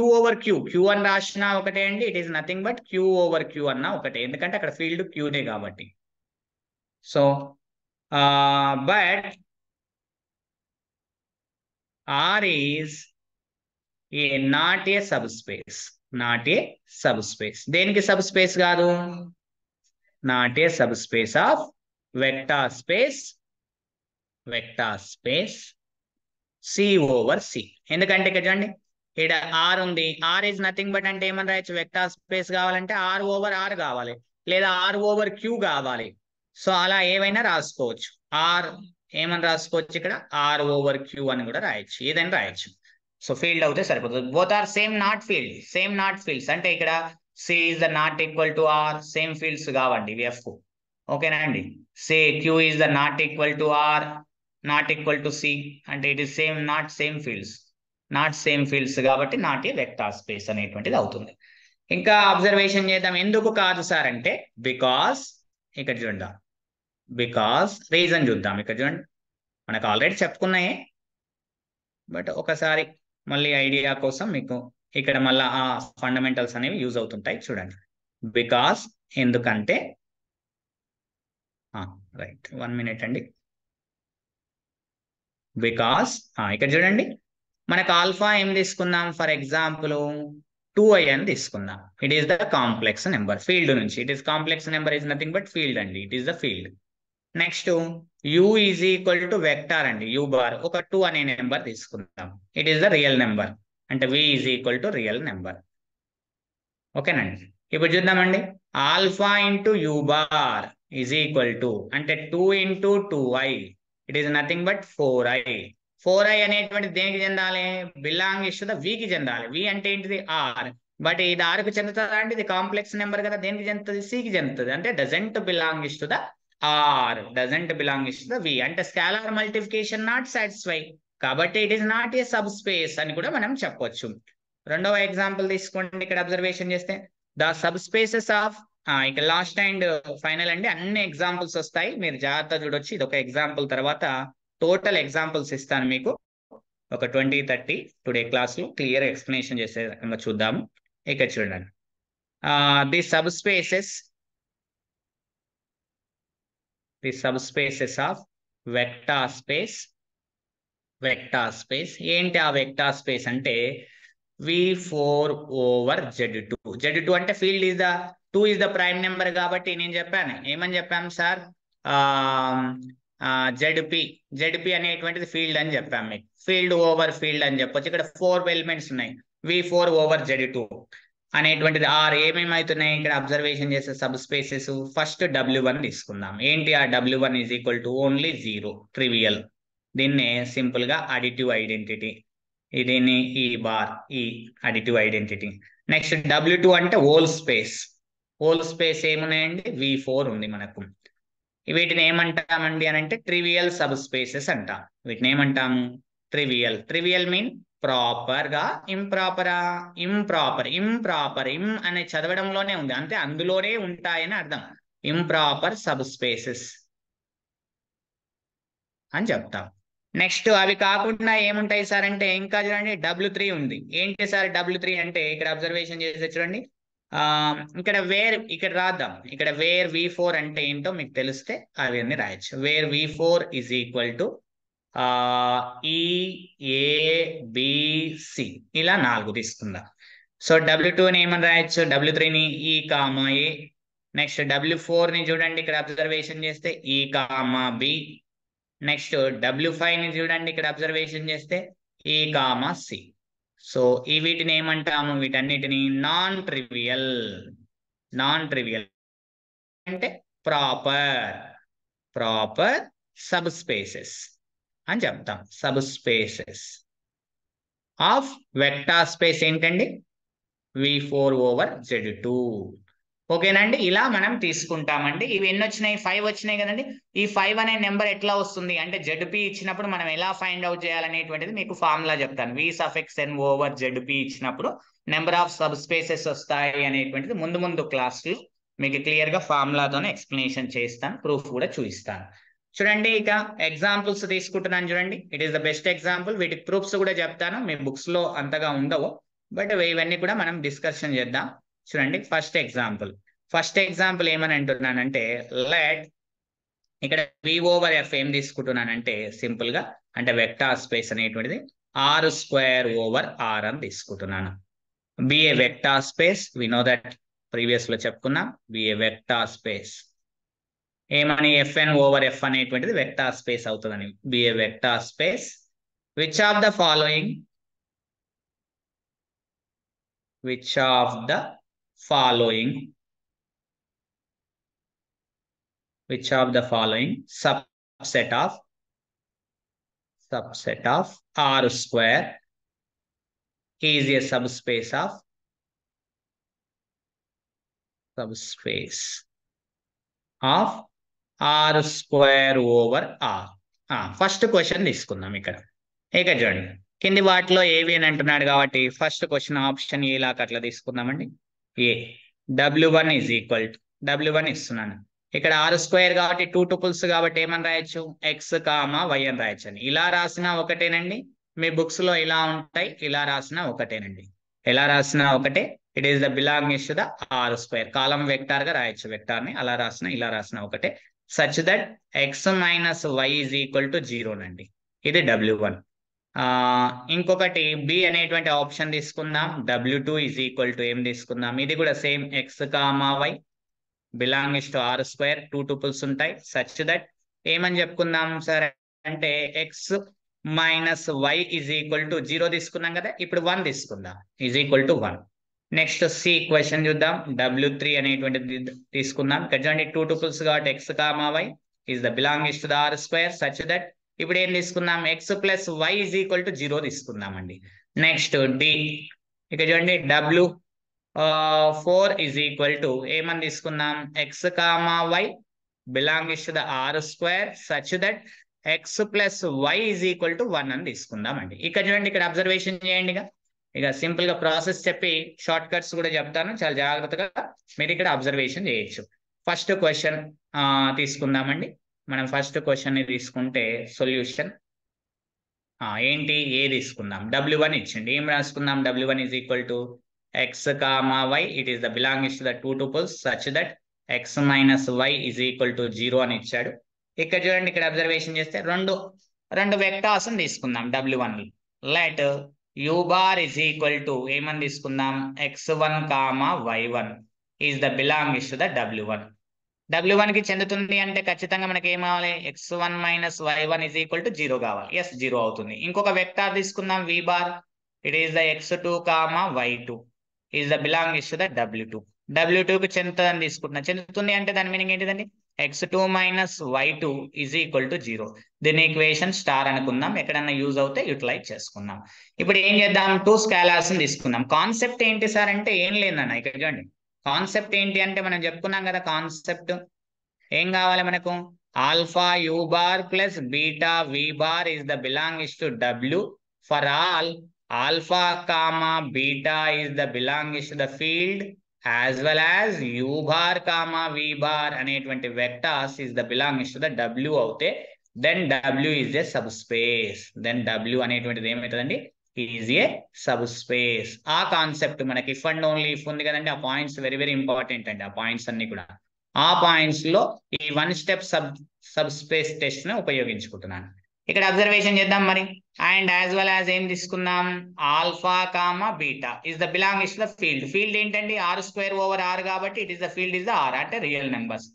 అని రాసినా ఒకటే అండి, it is nothing but Q/Q అన్నా ఒకటే, ఎందుకంటే అక్కడ ఫీల్డ్ Qనే కాబట్టి. So but R is not a sub space. దేనికి సబ్ స్పేస్ కాదు? Not a sub space of vector space C/C. ఎందుకంటే ఇక్కడ చూడండి, ఇక్కడ R ఉంది. R ఈజ్ నథింగ్ బట్ అంటే ఏమని రాయొచ్చు? వెక్టార్ స్పేస్ కావాలంటే R/R కావాలి, లేదా R/Q కావాలి. సో అలా ఏవైనా రాసుకోవచ్చు. ఏమని రాసుకోవచ్చు ఇక్కడ? R/Q అని కూడా రాయొచ్చు, ఏదైనా రాయొచ్చు. సో ఫీల్డ్ అవుతే సరిపోతుంది. Both are same not fields అంటే ఇక్కడ C is the not equal to R, same fields కావండి ఇవి F. ఓకేనా అండి? Say Q is the not equal to R, not equal to C అంటే ఇట్ ఇస్ సేమ్ ఫీల్డ్స్ కాబట్టి not a vector space అనేటువంటిది అవుతుంది. ఇంకా అబ్జర్వేషన్ చేద్దాం. ఎందుకు కాదు సార్ అంటే బికాస్, ఇక్కడ చూద్దాం, బికాస్ రీజన్ చూద్దాం. ఇక్కడ చూడండి, మనకు ఆల్రెడీ చెప్పుకున్నాయే, బట్ ఒకసారి మళ్ళీ ఐడియా కోసం మీకు ఇక్కడ మళ్ళీ ఆ ఫండమెంటల్స్ అనేవి యూజ్ అవుతుంటాయి. చూడండి, బికాస్ ఎందుకంటే రైట్ 1 minute అండి. బికాస్ ఇక్కడ చూడండి, మనకు ఆల్ఫా ఏం తీసుకుందాం? ఫర్ ఎగ్జాంపుల్ 2i అని తీసుకుందాం. It is the complex number. Field నుంచి it is complex number is nothing but field అండి, it is the field. Next u is equal to vector అండి, u బార్. ఒక 2 అనే నెంబర్ తీసుకుందాం, it is the real number అంటే v is equal to real number. ఓకేనండి. ఇప్పుడు చూద్దామండి, alpha into u bar is equal to అంటే 2 into 2i, it is nothing but 4i. 4i అనేటువంటి దేనికి చెందాలి? బిలాంగ్స్ టు ద v కి చెందాలి. v అంటే ఏంటిది? R. బట్ ఇది R కు చెందుతుందా అంటే ఇది కాంప్లెక్స్ నెంబర్ కదా, దేనికి చెందుతుంది? C కి చెందుతుంది. అంటే doesn't belongs to the R, doesn't belongs to the v. అంటే స్కేలార్ మల్టిప్లికేషన్ నాట్ సాటిస్ఫై, కాబట్టి it is not a sub space అని కూడా మనం చెప్పొచ్చు. రెండవ ఎగ్జాంపుల్ తీసుకోండి. ఇక్కడ అబ్జర్వేషన్ చేస్తే ద సబ్ స్పేసెస్ ఆఫ్, ఇక్కడ లాస్ట్ అండ్ ఫైనల్ అండి, అన్ని ఎగ్జాంపుల్స్ వస్తాయి, మీరు జాగ్రత్త చూడొచ్చు. ఇది ఒక ఎగ్జాంపుల్, తర్వాత టోటల్ ఎగ్జాంపుల్స్ ఇస్తాను మీకు, ఒక 20-30 టుడే క్లాస్ లో క్లియర్ ఎక్స్ప్లెనేషన్ చేసే రకంగా చూద్దాము. ఇక్కడ చూడండి, the sub spaces of vector space. ఏంటి ఆ వెక్టార్ స్పేస్ అంటే V4/Z2. Z2 అంటే field is the 2 is the prime number కాబట్టి నేను చెప్పాను, ఏమని చెప్పాము సార్? ZP అనేటువంటిది ఫీల్డ్ అని చెప్పాము మీకు. ఫీల్డ్ ఓవర్ ఫీల్డ్ అని చెప్పొచ్చు. ఇక్కడ 4 ఎలిమెంట్స్ ఉన్నాయి. V4/Z2 అనేటువంటిది R. ఏమేమి అవుతున్నాయి ఇక్కడ అబ్జర్వేషన్ చేసే సబ్ స్పేసెస్? ఫస్ట్ W1 తీసుకుందాం. ఏంటి ఆ W1 is equal to only 0, trivial. దీన్నే సింపుల్ గా అడిటివ్ ఐడెంటిటీ, దీన్ని ఈ బార్, ఈ అడిటివ్ ఐడెంటిటీ. నెక్స్ట్ W2 అంటే హోల్ స్పేస్ ఏమున్నాయండి? V4 ఉంది మనకు. వీటిని ఏమంటామండి అని అంటే ట్రివియల్ సబ్ స్పేసెస్ అంటాం. వీటిని ఏమంటాము? ట్రివియల్ మీన్ ప్రాపర్ గా, ఇంప్రాపరా? ఇంప్రాపర్. ఇం అనే చదవడంలోనే ఉంది, అంటే అందులోనే ఉంటాయని అర్థం. ఇంప్రాపర్ సబ్ స్పేసెస్ అని చెప్తాం. నెక్స్ట్ అవి కాకుండా ఏముంటాయి సార్ అంటే ఇంకా చూడండి, W3 ఉంది. ఏంటి సార్ W3 అంటే? ఇక్కడ అబ్జర్వేషన్ చేసి చూడండి, ఇక్కడ రాద్దాం. ఇక్కడ వేర్ V4 అంటే ఏంటో మీకు తెలిస్తే అవన్నీ రాయొచ్చు. Where V4 is equal to EABC, ఇలా 4 తీసుకుందాం. సో W2ని ఏమని రాయొచ్చు? W3ని E, A. నెక్స్ట్ W4ని చూడండి, ఇక్కడ అబ్జర్వేషన్ చేస్తే E, B. నెక్స్ట్ W5ని చూడండి, ఇక్కడ అబ్జర్వేషన్ చేస్తే E, C. సో ఈ వీటిని ఏమంటాము? వీటన్నిటిని నాన్ ట్రివియల్ అంటే ప్రాపర్ సబ్ స్పేసెస్ అని చెప్తాం. Sub spaces of vector space ఏంటండి? V4/Z2. ఓకేనండి, ఇలా మనం తీసుకుంటామండి. ఇవి ఎన్ని వచ్చినాయి? 5 వచ్చినాయి కదండి. ఈ 5 అనే నెంబర్ ఎట్లా వస్తుంది అంటే జెడ్పీ ఇచ్చినప్పుడు మనం ఎలా ఫైండ్ అవుట్ చేయాలనేటువంటిది మీకు ఫార్ములా చెప్తాను. v(n) ఓవర్ జెడ్పీ ఇచ్చినప్పుడు నెంబర్ ఆఫ్ సబ్ స్పేసెస్ వస్తాయి అనేటువంటిది ముందు ముందు క్లాస్లో మీకు క్లియర్ గా ఫార్ములాతోనే ఎక్స్ప్లెనేషన్ చేస్తాను, ప్రూఫ్ కూడా చూపిస్తాను. చూడండి, ఇక ఎగ్జాంపుల్స్ తీసుకుంటున్నాను. చూడండి, it is the best example. వీటికి ప్రూఫ్స్ కూడా చెప్తాను, మీ బుక్స్ లో అంతగా ఉండవు, బట్ ఇవన్నీ కూడా మనం డిస్కషన్ చేద్దాం. చూడండి, ఫస్ట్ ఎగ్జాంపుల్ ఏమని అంటున్నానంటే లెట్, ఇక్కడ v/f ఏం తీసుకుంటున్నానంటే సింపుల్ గా అంటే వెక్టార్ స్పేస్ అనేటువంటిది r² అని తీసుకుంటున్నాను. Be a vector space, we know that previous లో చెప్పుకున్నాం. బి ఏ వెక్టార్ స్పేస్ ఏమని fn/f అనేటువంటిది వెక్టార్ స్పేస్ అవుతుందని. Be a vector space which of the following subset of r² is a subspace of r²/r. First question తీసుకుందాం ఇక్కడ. ఇక చూడండి, కింది వాటిలో ఏవి అని అంటున్నాడు కాబట్టి ఫస్ట్ క్వశ్చన్ ఆప్షన్ ఏ లాగా అట్లా తీసుకుందామండి. ఏ w1 is equal to w1 ఇస్తున్నాను. ఇక్కడ r² కాబట్టి 2 టపుల్స్ కాబట్టి ఏమని రాయొచ్చు? x, y అని రాయొచ్చు అని. ఇలా రాసినా ఒకటేనండి, మీ బుక్స్ లో ఇలా ఉంటాయి. ఇలా రాసినా ఒకటేనండి, ఎలా రాసినా ఒకటే. It is the belongings to the r². Column vector గా రాయొచ్చు, వెక్టార్ ని అలా రాసినా ఇలా రాసినా ఒకటే. Such that x minus y is equal to 0 నండి. ఇది w1. ఇంకొకటి బి అనేటువంటి ఆప్షన్ తీసుకుందాం. w2 ఈజ్ ఈక్వల్ టు ఏం తీసుకుందాం? ఇది కూడా same x, y belongs to r². 2 tuples ఉంటాయి. సచ్ దట్ ఏమని చెప్పుకుందాం సార్ అంటే x minus y is equal to 0 తీసుకున్నాం కదా, ఇప్పుడు 1 తీసుకుందాం, is equal to 1. Next C question చూద్దాం. w3 అనేటువంటిది తీసుకుందాం. ఇక్కడ చూడండి 2 టపుల్స్ కాబట్టి x, y is the belongs to the r². Such that ఇప్పుడు ఏం తీసుకుందాం? x plus y is equal to 0 తీసుకుందామండి. నెక్స్ట్ డి, ఇక చూడండి w4 ఈజ్ ఈక్వల్ టు ఏమని తీసుకుందాం? x, y belongs to the r² such that x plus y is equal to 1 అని తీసుకుందామండి. ఇక్కడ చూడండి, ఇక్కడ అబ్జర్వేషన్ చేయండి. ఇక సింపుల్ గా ప్రాసెస్ చెప్పి షార్ట్ కట్స్ కూడా చెప్తాను, చాలా జాగ్రత్తగా మీరు ఇక్కడ అబ్జర్వేషన్ చేయొచ్చు. ఫస్ట్ క్వశ్చన్ తీసుకుందామండి. మనం ఫస్ట్ క్వశ్చన్ ని తీసుకుంటే సొల్యూషన్ ఏంటి? ఏ తీసుకుందాం. w1 ఇచ్చిండి, ఏం రాసుకుందాం? w1 is equal to x, y it is the belongs to the 2 tuples such that x minus y is equal to 0 అని ఇచ్చాడు. ఇక్కడ చూడండి, ఇక్కడ అబ్జర్వేషన్ చేస్తే రెండు వెక్టార్స్ తీసుకుందాం w1. Let u bar is equal to ఏమని తీసుకుందాం? x1, y1 is the belongs to the w1. w1 కి చెందుతుంది అంటే ఖచ్చితంగా మనకి ఏం కావాలి? x1 minus y1 is equal to 0 కావాలి. ఎస్, 0 అవుతుంది. ఇంకొక వెక్టార్ తీసుకుందాం v bar. It is the x2, y2 is the belongs to the w2. w2 కి చెందుతుందని తీసుకుంటున్నా. చెందుతుంది అంటే దాని మీనింగ్ ఏంటిదండి? x2 minus y2 is equal to 0. దీని ఈక్వేషన్ స్టార్ అనుకుందాం, ఎక్కడన్నా యూజ్ అవుతే యూటిలైజ్ చేసుకుందాం. ఇప్పుడు ఏం చేద్దాం? 2 స్కేలార్స్ తీసుకుందాం. కాన్సెప్ట్ ఏంటి సార్ అంటే ఏం లేదన్న, ఇక్కడ చూడండి కాన్సెప్ట్ ఏంటి అంటే మనం చెప్పుకున్నాం కదా. కాన్సెప్ట్ ఏం కావాలి మనకు? Alpha u bar plus beta v bar is the belongs to w for all alpha, beta is the belongs to the field as well as u bar, v bar అనేటువంటి vectors is the belongs to the w అవుతే then w is a sub space. Then w అనేటువంటిది ఏమవుతుందండి? Is a sub space. ఆ concept మనకి if and only if ఉంది కదండి, ఆ points very very important అండి. ఆ పాయింట్స్ అన్ని కూడా ఆ పాయింట్స్ లో ఈ 1 స్టెప్ సబ్ స్పేస్ టెస్ట్ ని ఉపయోగించుకుంటున్నాను. ఇక్కడ అబ్జర్వేషన్ చేద్దాం మరి. అండ్ యాజ్ వెల్ యాజ్ ఏం తీసుకుందాం? Alpha, beta is the belongs to the field. Field ఏంటండి? r²/r కాబట్టి it is the field is the r అంటే రియల్ నెంబర్స్.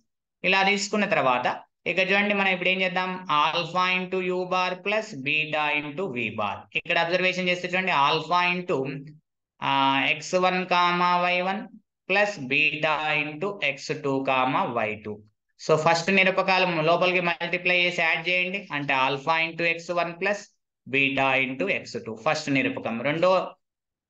ఇలా తీసుకున్న తర్వాత ఇక చూడండి, మనం ఇప్పుడు ఏం చేద్దాం? Alpha into u bar plus beta into v bar. ఇక్కడ అబ్జర్వేషన్ చేస్తే చూడండి, alpha into x1, y1 plus beta into x2, y2. So first నిరూపకాలు లోపలికి మల్టిప్లై చేసి యాడ్ చేయండి, అంటే alpha into x1 plus beta into x2 first నిరూపకం.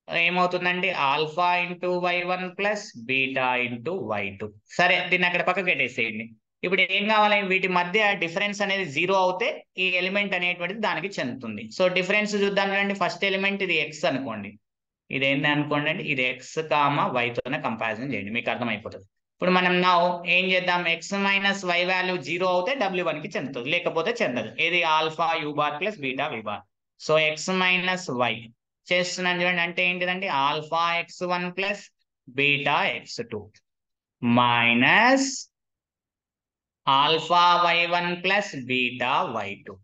ఏమవుతుందండి alpha into y1 plus beta into y2. సరే దీన్ని అక్కడ పక్కకు పెట్టేసేయండి. ఇప్పుడు ఏం కావాలి, వీటి మధ్య డిఫరెన్స్ అనేది 0 అవుతే ఈ ఎలిమెంట్ అనేటువంటిది దానికి చెందుతుంది. సో డిఫరెన్స్ చూద్దాం చూడండి. ఫస్ట్ ఎలిమెంట్ ఇది x అనుకోండి, ఇది ఏంటి అనుకోండి అండి, ఇది x కామా y తోనే కంపారిజన్ చేయండి, మీకు అర్థమైపోతుంది. ఇప్పుడు మనం నా ఏం చేద్దాం, x మైనస్ y వాల్యూ 0 అవుతే w1 కి చెందుతుంది, లేకపోతే చెందదు. ఏది alpha u bar plus beta v bar. So x minus y చేస్తున్నాను చూడండి, అంటే ఏంటిదండి alpha x1 plus beta x2 minus alpha y1 plus beta y2.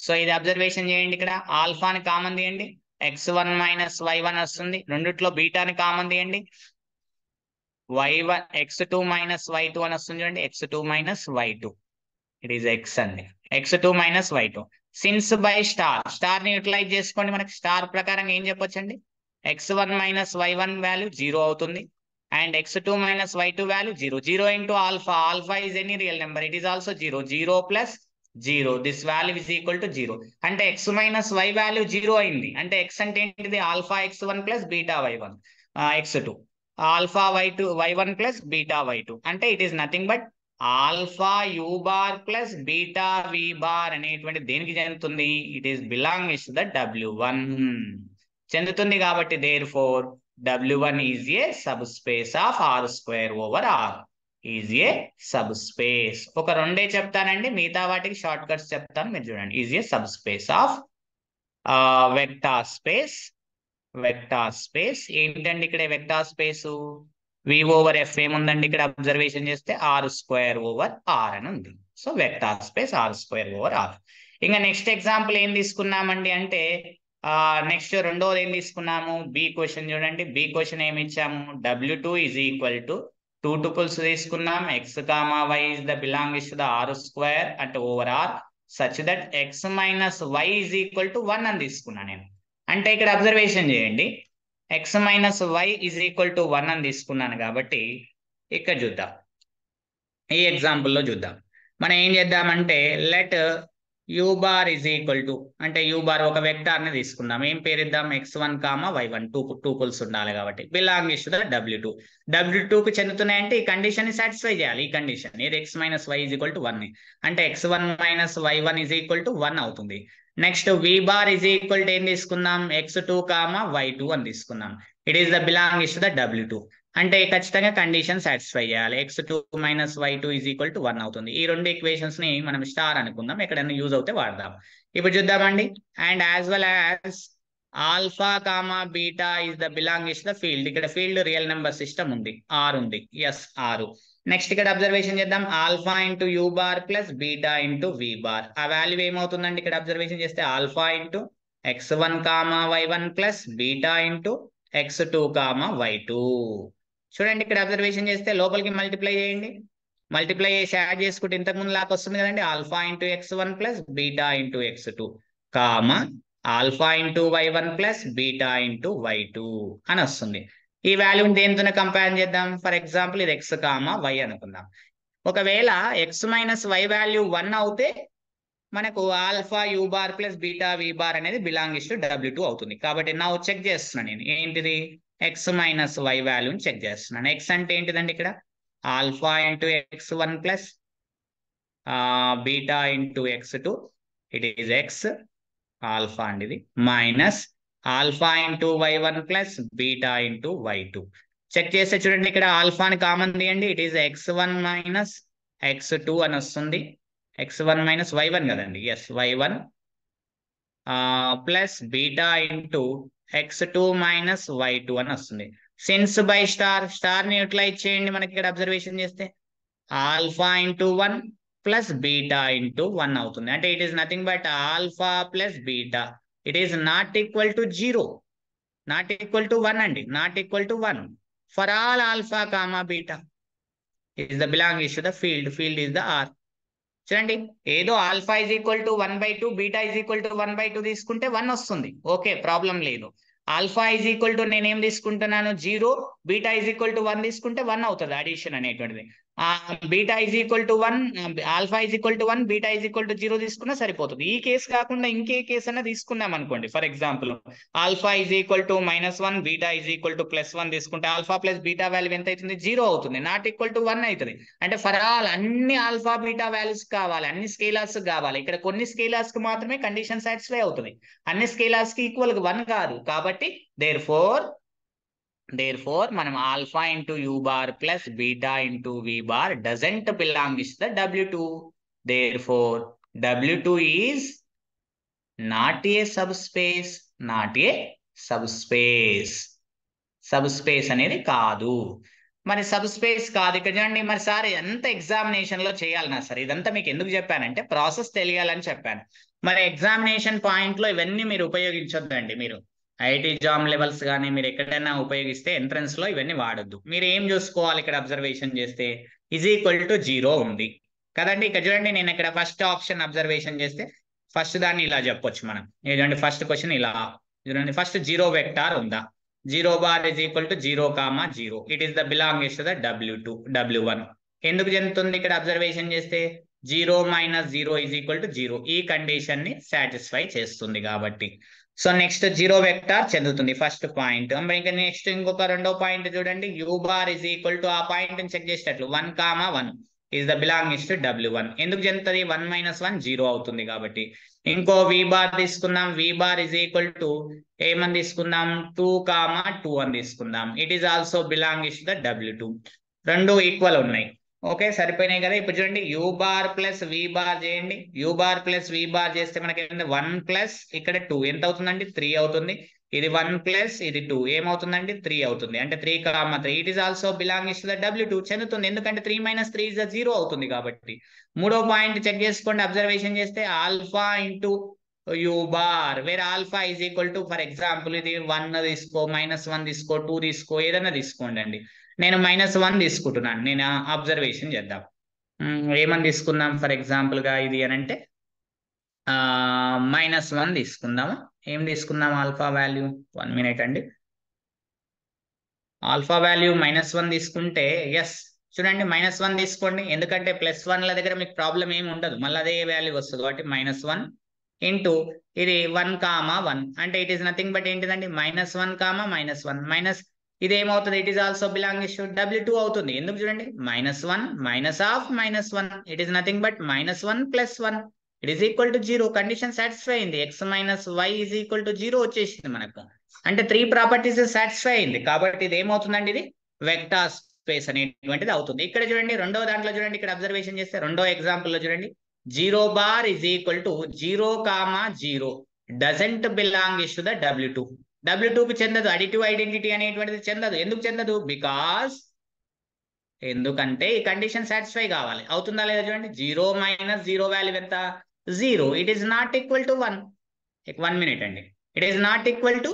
So ఇది అబ్జర్వేషన్ చేయండి, ఇక్కడ ఆల్ఫాని కామన్ తీయండి, x1 మైనస్ y1 వస్తుంది. రెండిట్లో బీటాని కామన్ తీయండి, y1 x2 మైనస్ y2 అని వస్తుంది చూడండి, x2 minus y2. It is x అండి, x2 minus y2. Since by star ని యూటిలైజ్ చేసుకోండి. మనకి స్టార్ ప్రకారం ఏం చెప్పొచ్చండి, x1 మైనస్ y1 వాల్యూ 0 అవుతుంది, and x2 minus y2 value 0. 0 into alpha, alpha is any real number, it is also 0. 0 plus 0, this value is equal to 0. అంటే x minus y value 0 అయింది. అంటే x అంటే ఏంటిది alpha x1 plus beta y1 x2, alpha y1 plus beta y2. అంటే it is nothing but alpha u bar plus beta v bar అనేటువంటి దేనికి చెందుతుంది, it is belongs to the w1 చెందుతుంది. కాబట్టి therefore w1 is a sub space of r square over r, is a sub space. ఒక రెండే చెప్తానండి, మిగతా వాటికి షార్ట్ కట్స్ చెప్తాను, మీరు చూడండి. Is a sub space of vector space. Vector space ఏంటండి ఇక్కడ వెక్టార్ స్పేస్, వి ఓవర్ ఎఫ్ ఏముందండి ఇక్కడ అబ్జర్వేషన్ చేస్తే ఆర్ స్క్వేర్ ఓవర్ ఆర్ అని ఉంది. So vector space R square over R. ఇంకా నెక్స్ట్ ఎగ్జాంపుల్ ఏం తీసుకున్నామండి అంటే నెక్స్ట్ రెండోది ఏం తీసుకున్నాము, బి క్వశ్చన్ చూడండి. బి క్వశ్చన్ ఏమి ఇచ్చాము, w2 is equal to 2 tuples తీసుకున్నాం, x comma y is the belongs to the R square అంటే over R such that x minus y is equal to 1 అని తీసుకున్నాను నేను. అంటే ఇక్కడ అబ్జర్వేషన్ చేయండి, x minus y is equal to 1 అని తీసుకున్నాను. కాబట్టి ఇక్కడ చూద్దాం, ఈ ఎగ్జాంపుల్లో చూద్దాం. మనం ఏం చేద్దామంటే let u bar is equal to, అంటే u బార్ ఒక వెక్టార్ని తీసుకుందాం. ఏం పేరిద్దాం, x1 కామా y1, టూపుల్స్ ఉండాలి కాబట్టి belongs to the w2. w2 కు చెందుతున్నాయంటే ఈ కండిషన్ ని సాటిస్ఫై చేయాలి. ఈ కండిషన్ ఏది x minus y is equal to 1, అంటే x1 minus y1 is equal to 1 అవుతుంది. Next v bar is equal to ఏం తీసుకుందాం, x2 కామా y2 అని తీసుకుందాం. It is the belongs to the w2, అంటే ఖచ్చితంగా కండిషన్ సాటిస్ఫై చేయాలి. x2 minus y2 is equal to 1 అవుతుంది. ఈ రెండు ఈక్వేషన్స్ ని మనం స్టార్ అనుకుందాం, ఎక్కడైనా యూజ్ అవుతే వాడదాం. ఇప్పుడు చూద్దామండి, and as well as alpha comma beta is the belongs the field. ఇక్కడ ఫీల్డ్ రియల్ నెంబర్ సిస్టమ్ ఉంది, ఆర్ ఉంది, ఎస్ ఆర్. నెక్స్ట్ ఇక్కడ అబ్జర్వేషన్ చేద్దాం, alpha into you bar plus beta into we bar. ఆ వాల్యూ ఏమవుతుందండి ఇక్కడ observation చేస్తే alpha into x1 comma y1 plus beta into x2 comma y2. చూడండి ఇక్కడ అబ్జర్వేషన్ చేస్తే లోపలికి మల్టిప్లై చేయండి, మల్టిప్లై చేసి యాడ్ చేసుకుంటే ఇంతకు ముందు లాగా వస్తుంది కదండి, alpha into x1 plus beta into x2 comma alpha into y1 plus beta into y2 అని వస్తుంది. ఈ వాల్యూని దేనితోనే కంపేర్ చేద్దాం, ఫర్ ఎగ్జాంపుల్ ఇది x కామా y అనుకుందాం. ఒకవేళ x మైనస్ y వాల్యూ 1 అవుతే మనకు alpha u bar plus beta v bar అనేది బిలాంగ్స్ టు w2 అవుతుంది. కాబట్టి నా చెక్ చేస్తున్నాను నేను, ఏంటిది x మైనస్ y వాల్యూని చెక్ చేస్తున్నాను. x అంటే ఏంటిదండి ఇక్కడ alpha into x1 plus beta into x2, it is x alpha అండి ఇది, minus alpha into y1 plus beta into y2. Check చేస్తే చూడండి ఇక్కడ ఆల్ఫాని కామన్ తీయండి, it is x1 minus x2 అని వస్తుంది. x1 మైనస్ y1 కదండి, yes y1 plus beta into x2 minus y2 అని వస్తుంది. సిన్స్ బై స్టార్ ని యూటిలైజ్ చేయండి. మనకి ఇక్కడ అబ్జర్వేషన్ చేస్తే alpha into 1 plus beta into 1 అవుతుంది. అంటే it is nothing but alpha plus beta, it is not equal to 0, not equal to 1 అండి, not equal to 1 for all alpha comma beta is the belongs to the field is the R. చూడండి ఏదో alpha is equal to 1/2 beta is equal to 1/2 తీసుకుంటే 1 వస్తుంది, okay problem లేదు. Alpha is equal to నేనేం తీసుకుంటున్నాను 0, beta is equal to 1 తీసుకుంటే 1 అవుతుంది addition అనేటువంటిది. Beta is equal to 1, alpha is equal to 1, beta is equal to 0 తీసుకున్నా సరిపోతుంది. ఈ కేసు కాకుండా ఇంకే కేసు అన్న తీసుకున్నాం అనుకోండి. For example alpha is equal to -1, beta is equal to +1 తీసుకుంటే ఆల్ఫా ప్లస్ బీటా వాల్యూ ఎంత అవుతుంది? 0 అవుతుంది. నాట్ ఈక్వల్ టు 1 అవుతుంది. అంటే ఫర్ ఆల్ అన్ని ఆల్ఫా బీటా వాల్యూస్ కావాలి, అన్ని స్కేలార్స్ కావాలి. ఇక్కడ కొన్ని స్కేలార్స్ కి మాత్రమే కండిషన్ సాటిస్ఫై అవుతుంది, అన్ని స్కేలార్స్ కి ఈక్వల్ 1 కాదు. కాబట్టి therefore మనం alpha into u bar plus beta into v bar doesn't belong to the W2. Therefore W2 is not a subspace, not a subspace. Subspace అనేది కాదు. మరి సబ్స్పేస్ కాదు ఇక్కడ చూడండి. మరి సార్ ఎంత ఎగ్జామినేషన్ లో చేయాలన్నా సరే, ఇదంతా మీకు ఎందుకు చెప్పానంటే ప్రాసెస్ తెలియాలని చెప్పాను. మరి ఎగ్జామినేషన్ పాయింట్ లో ఇవన్నీ మీరు ఉపయోగించొద్దండి. మీరు ఐఐటి జామ్ లెవెల్స్ కానీ మీరు ఎక్కడైనా ఉపయోగిస్తే ఎంట్రన్స్ లో ఇవన్నీ వాడొద్దు. మీరు ఏం చూసుకోవాలి, ఇక్కడ అబ్జర్వేషన్ చేస్తే ఈజ్ ఈక్వల్ టు 0 ఉంది కదండి. ఇక్కడ చూడండి, నేను ఇక్కడ ఫస్ట్ ఆప్షన్ అబ్జర్వేషన్ చేస్తే ఫస్ట్ దాన్ని ఇలా చెప్పొచ్చు మనం. చూడండి ఫస్ట్ క్వశ్చన్ ఇలా చూడండి, ఫస్ట్ 0 వెక్టార్ ఉందా? 0 bar is equal to 0, 0. It is the belongs to the W2, W1. ఎందుకు చెందుతుంది ఇక్కడ అబ్జర్వేషన్ చేస్తే 0 - 0 is equal to 0. ఈ కండిషన్ ని సాటిస్ఫై చేస్తుంది కాబట్టి. సో నెక్స్ట్ 0 వెక్టార్ చెందుతుంది ఫస్ట్ పాయింట్. ఇంకా నెక్స్ట్ ఇంకొక రెండో పాయింట్ చూడండి, u bar is equal to ఆ పాయింట్ ని check చేసేటట్లు 1, 1 is the belongs to W1. ఎందుకు చెందుతుంది? 1 - 1 0 అవుతుంది కాబట్టి. ఇంకో v bar తీసుకుందాం, v bar is equal to ఏమని తీసుకుందాం? 2, 2 అని తీసుకుందాం. It is also belongs to the W2. రెండు ఈక్వల్ ఉన్నాయి. ఓకే, సరిపోయినాయి కదా. ఇప్పుడు చూడండి u bar plus v bar చేయండి. u bar plus v bar చేస్తే మనకి 1 ప్లస్ ఇక్కడ 2 ఎంత అవుతుందండి? 3 అవుతుంది. ఇది 1 ప్లస్ ఇది 2 ఏమవుతుందండి? 3 అవుతుంది. అంటే 3, 3 it is also belongs to the W2 చెందుతుంది. ఎందుకంటే 3 - 3 ఇస్ 0 అవుతుంది కాబట్టి. మూడో పాయింట్ చెక్ చేసుకోండి, అబ్జర్వేషన్ చేస్తే alpha into u bar where alpha is equal to for example ఇది 1 తీసుకో, -1 తీసుకో, 2 తీసుకో, ఏదైనా తీసుకోండి అండి. నేను -1 తీసుకుంటున్నాను. నేను అబ్జర్వేషన్ చేద్దాం. ఏమని తీసుకుందాం ఫర్ ఎగ్జాంపుల్ గా ఇది అని అంటే -1 తీసుకుందామా? ఏం తీసుకుందాం ఆల్ఫా వాల్యూ? 1 మినిట్ అండి. ఆల్ఫా వాల్యూ -1 తీసుకుంటే ఎస్ చూడండి, -1 తీసుకోండి. ఎందుకంటే +1ల దగ్గర మీకు ప్రాబ్లం ఏమి ఉండదు, మళ్ళీ అదే వాల్యూ వస్తుంది. కాబట్టి -1 ఇంటూ ఇది 1, 1 అంటే ఇట్ ఈస్ నథింగ్ బట్ ఏంటిదండి? -1, -1 మైనస్ ఇది ఏమవుతుంది? It is also belongs to W2 అవుతుంది. ఎందుకు చూడండి, -1 -1 it is nothing but -1 + 1 it is equal to 0. Condition satisfy అయింది. x - y is equal to 0 వచ్చేసింది మనకు. అంటే 3 ప్రాపర్టీస్ సాటిస్ఫై అయింది. కాబట్టి ఇది ఏమవుతుందండి? ఇది వెక్టార్ స్పేస్ అనేటువంటిది అవుతుంది. ఇక్కడ చూడండి రెండో దాంట్లో చూడండి, ఇక్కడ అబ్జర్వేషన్ చేస్తే రెండో ఎగ్జాంపుల్ లో చూడండి 0 bar is equal to 0, 0 doesn't belongs to the W2. W2 కు చెందదు. అడిటివ్ ఐడెంటిటీ అనేటువంటిది చెందదు. ఎందుకు చెందదు? బికాస్ ఎందుకంటే ఈ కండిషన్ సాటిస్ఫై కావాలి. అవుతుందా లేదా చూడండి, 0 - 0 వాల్యూ ఎంత? 0. It is not equal to 1. 1 minute అండి. It is not equal to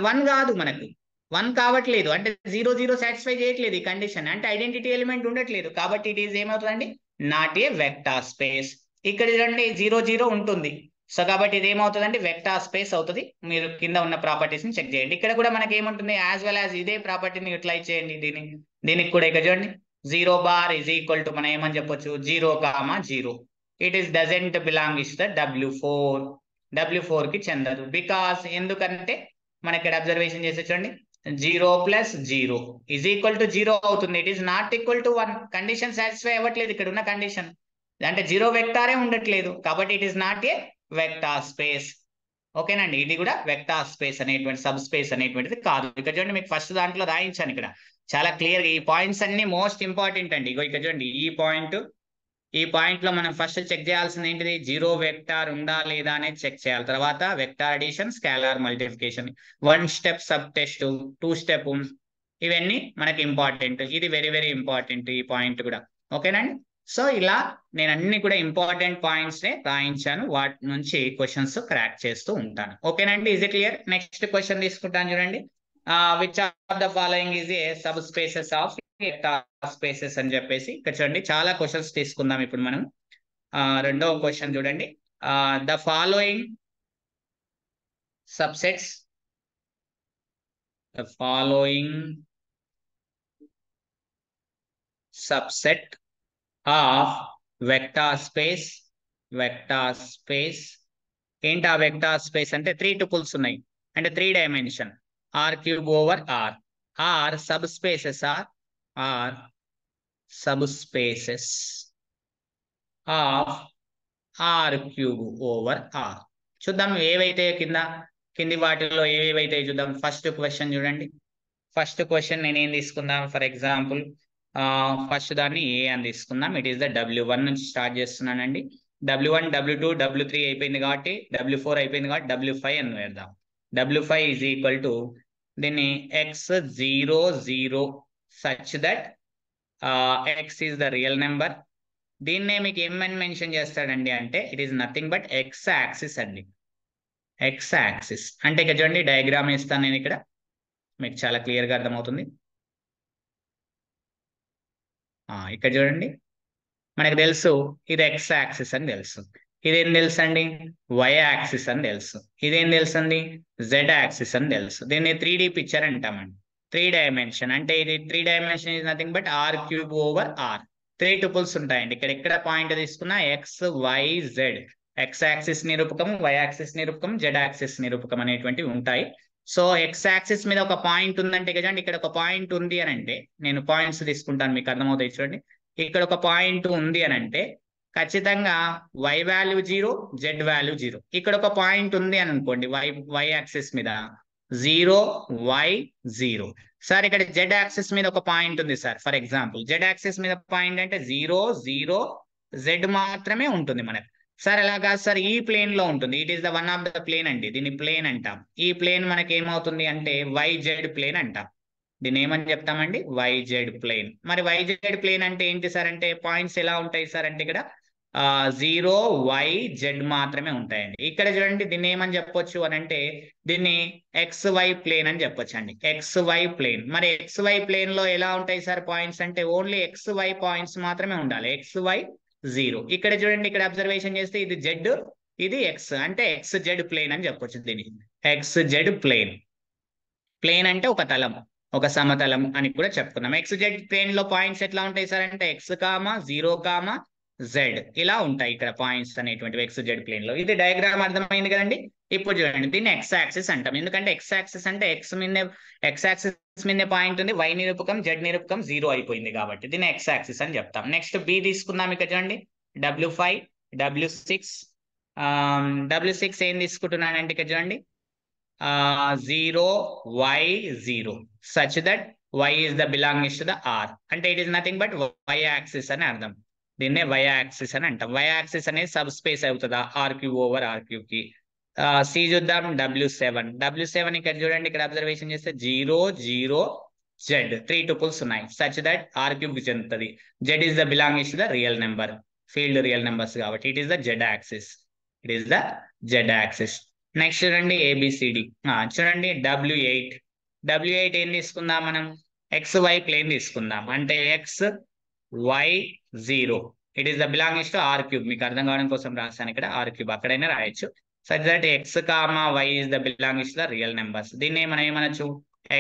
1 కాదు, మనకు 1 కావట్లేదు. అంటే 0, 0 సాటిస్ఫై చేయట్లేదు ఈ కండిషన్. అంటే ఐడెంటిటీ ఎలిమెంట్ ఉండట్లేదు. కాబట్టి ఇట్ ఈస్ ఏమవుతుందండి? Not a vector space. ఇక్కడ చూడండి 0, 0 ఉంటుంది. సో కాబట్టి ఇది ఏమవుతుందండి? వెక్టార్ స్పేస్ అవుతుంది. మీరు కింద ఉన్న ప్రాపర్టీస్ ని చెక్ చేయండి. ఇక్కడ కూడా మనకి ఏముంటుంది? యాజ్ వెల్ యాజ్ ఇదే ప్రాపర్టీని యూటిలైజ్ చేయండి. దీనికి కూడా ఇక్కడ చూడండి 0 బార్ ఈజ్ ఈక్వల్ టు మనం ఏమని చెప్పొచ్చు? 0, 0 it is doesn't belongs to W4 కి చెందదు. బికాస్ ఎందుకంటే మన ఇక్కడ అబ్జర్వేషన్ చేస్తే చూడండి 0 + 0 ఈజ్ ఈక్వల్ టు 0 అవుతుంది. It is not equal to 1. Condition satisfy అవ్వట్లేదు ఇక్కడ ఉన్న కండిషన్. అంటే 0 వెక్టారే ఉండట్లేదు. కాబట్టి it is not a vector space. ఓకేనండి, ఇది కూడా వెక్టార్ స్పేస్ అనేటువంటి సబ్ స్పేస్ అనేటువంటిది కాదు. ఇక్కడ చూడండి, మీకు ఫస్ట్ దాంట్లో రాయించాను ఇక్కడ చాలా క్లియర్ గా. ఈ పాయింట్స్ అన్ని మోస్ట్ ఇంపార్టెంట్ అండి. ఇగో ఇక్కడ చూడండి, ఈ పాయింట్ లో మనం ఫస్ట్ చెక్ చేయాల్సింది ఏంటిది? 0 వెక్టార్ ఉందా లేదా అనేది చెక్ చేయాలి. తర్వాత vector addition, scalar multiplication, 1 step sub test, 2 step, ఇవన్నీ మనకి ఇంపార్టెంట్. ఇది వెరీ వెరీ ఇంపార్టెంట్ ఈ పాయింట్ కూడా. ఓకేనండి. సో ఇలా నేను అన్ని కూడా ఇంపార్టెంట్ పాయింట్స్ నే రాయించాను. వాటి నుంచి క్వశ్చన్స్ క్రాక్ చేస్తూ ఉంటాను. ఓకేనండి, ఈజ్ క్లియర్? నెక్స్ట్ క్వశ్చన్ తీసుకుంటాను చూడండి. Which of the following is a sub spaces of spaces అని చెప్పేసి ఇక్కడ చూడండి చాలా క్వశ్చన్స్ తీసుకుందాం ఇప్పుడు మనం. రెండవ క్వశ్చన్ చూడండి, the following subsets subset of vector space ఏంటి ఆ వెక్టార్ స్పేస్ అంటే 3 tuples ఉన్నాయి అంటే 3 dimension r³ over r subspaces are subspaces of r³ over r. చూద్దాం ఏవైతే కింది వాటిల్లో ఏవైతే చూద్దాం. ఫస్ట్ క్వశ్చన్ చూడండి. ఫస్ట్ క్వశ్చన్ నేను ఏం తీసుకుందాం, ఫర్ ఎగ్జాంపుల్ ఫస్ట్ దాన్ని ఏ అని తీసుకుందాం. ఇట్ ఈస్ ద W1 నుంచి స్టార్ట్ చేస్తున్నానండి. W1 W2 W3 అయిపోయింది కాబట్టి W4 అయిపోయింది కాబట్టి W5 అని వేద్దాం. W5 ఈజ్ ఈక్వల్ టు దీన్ని x0 0 such that x is the real number. దీన్నే మీకు ఏమని మెన్షన్ చేస్తాడండి అంటే it is nothing but X axis అండి. ఎక్స్ యాక్సిస్ అంటే ఇక్కడ చూడండి డయాగ్రామ్ ఇస్తాను నేను ఇక్కడ, మీకు చాలా క్లియర్గా అర్థమవుతుంది. ఇక్కడ చూడండి మనకు తెలుసు ఇది ఎక్స్ యాక్సిస్ అని తెలుసు. ఇదేం తెలుసు అండి, వై యాక్సిస్ అని తెలుసు. ఇదేం తెలుసు అండి, జెడ్ యాక్సిస్ అని తెలుసు. దీన్ని 3D పిక్చర్ అంటామండి. 3 dimension అంటే ఇది 3 dimension is nothing but r³ over r. 3 tuples ఉంటాయండి. ఇక్కడ ఎక్కడ పాయింట్ తీసుకున్నా x why z, x axis నిరూపకం, వై యాక్సిస్ నిరూపకం, జెడ్ యాక్సిస్ నిరూపకం అనేటువంటివి ఉంటాయి. సో ఎక్స్ యాక్సిస్ మీద ఒక పాయింట్ ఉందంటే కదండి, ఇక్కడ ఒక పాయింట్ ఉంది అని అంటే నేను పాయింట్స్ తీసుకుంటాను మీకు అర్థమవుతాయి చూడండి. ఇక్కడ ఒక పాయింట్ ఉంది అని అంటే ఖచ్చితంగా వై వాల్యూ 0, జెడ్ వాల్యూ 0. ఇక్కడ ఒక పాయింట్ ఉంది అని అనుకోండి వై యాక్సిస్ మీద 0 y 0. సార్ ఇక్కడ జెడ్ యాక్సిస్ మీద ఒక పాయింట్ ఉంది sir, for example Z axis మీద పాయింట్ అంటే 0 0 జెడ్ మాత్రమే ఉంటుంది మనకు. సార్ ఎలా కాదు సార్, ఈ ప్లేన్ లో ఉంటుంది. It is the one of the plane అండి, దీన్ని ప్లేన్ అంటాం. ఈ ప్లేన్ మనకి ఏమవుతుంది అంటే YZ ప్లేన్ అంటాం. దీన్ని ఏమని చెప్తామండి, YZ ప్లేన్. మరి YZ ప్లేన్ అంటే ఏంటి సార్ అంటే పాయింట్స్ ఎలా ఉంటాయి సార్ అంటే ఇక్కడ 0 y z మాత్రమే ఉంటాయండి. ఇక్కడ చూడండి దీన్ని ఏమని చెప్పొచ్చు అని అంటే దీన్ని XY ప్లేన్ అని చెప్పొచ్చు అండి, XY ప్లేన్. మరి XY ప్లేన్ లో ఎలా ఉంటాయి సార్ పాయింట్స్ అంటే ఓన్లీ XY పాయింట్స్ మాత్రమే ఉండాలి, XY 0. ఇక్కడ చూడండి ఇక్కడ అబ్జర్వేషన్ చేస్తే ఇది Z, ఇది X అంటే XZ ప్లేన్ అని చెప్పొచ్చు. దీన్ని XZ ప్లేన్. ప్లేన్ అంటే ఒక తలం, ఒక సమతలం అని కూడా చెప్పుకున్నాం. XZ ప్లేన్ లో పాయింట్స్ ఎట్లా ఉంటాయి సార్ అంటే X, 0, Z ఇలా ఉంటాయి ఇక్కడ పాయింట్స్ అనేటువంటివి XZ ప్లేన్ లో. ఇది డయాగ్రామ్ అర్థమైంది కదండి. ఇప్పుడు చూడండి దీన్ని ఎక్స్ యాక్సిస్ అంటాం, ఎందుకంటే ఎక్స్ యాక్సిస్ అంటే ఎక్స్ యాక్సిస్ మీద పాయింట్ ఉంది, Y నిరూపకం Z నిరూపకం 0 అయిపోయింది కాబట్టి దీన్ని ఎక్స్ యాక్సిస్ అని చెప్తాం. నెక్స్ట్ బి తీసుకుందాం. ఇక్కడ చూడండి W5 W6 ఏం తీసుకుంటున్నానంటే ఇక్కడ చూడండి 0 y 0 such that y is the belongs to the r అంటే it is nothing but y axis అని అర్థం. దీన్నే y యాక్సిస్ అని అంటాం. y యాక్సిస్ అనేది సబ్ స్పేస్ అవుతుందా r³ ఓవర్ r³ కి. సి చూద్దాం W7 ఇక్కడ చూడండి ఇక్కడ అబ్జర్వేషన్ చేస్తే 0 0 z 3 tuples ఉన్నాయి సచ్ దట్ r³ కి చెందుతుంది. z is the belongs to the real number, field real numbers కాబట్టి it is the z axis, it is the z axis. Next చూడండి ABCD. చూడండి W8 ఏం తీసుకుందాం మనం, XY ప్లేన్ తీసుకుందాం. అంటే XY 0 it is the belongs to r³. మీకు అర్థం కావడం కోసం రాస్తాను ఇక్కడ r³ అక్కడైనా రాయొచ్చు. Such that X, Y is the belongs to the real numbers. దీన్ని మనం ఏమనొచ్చు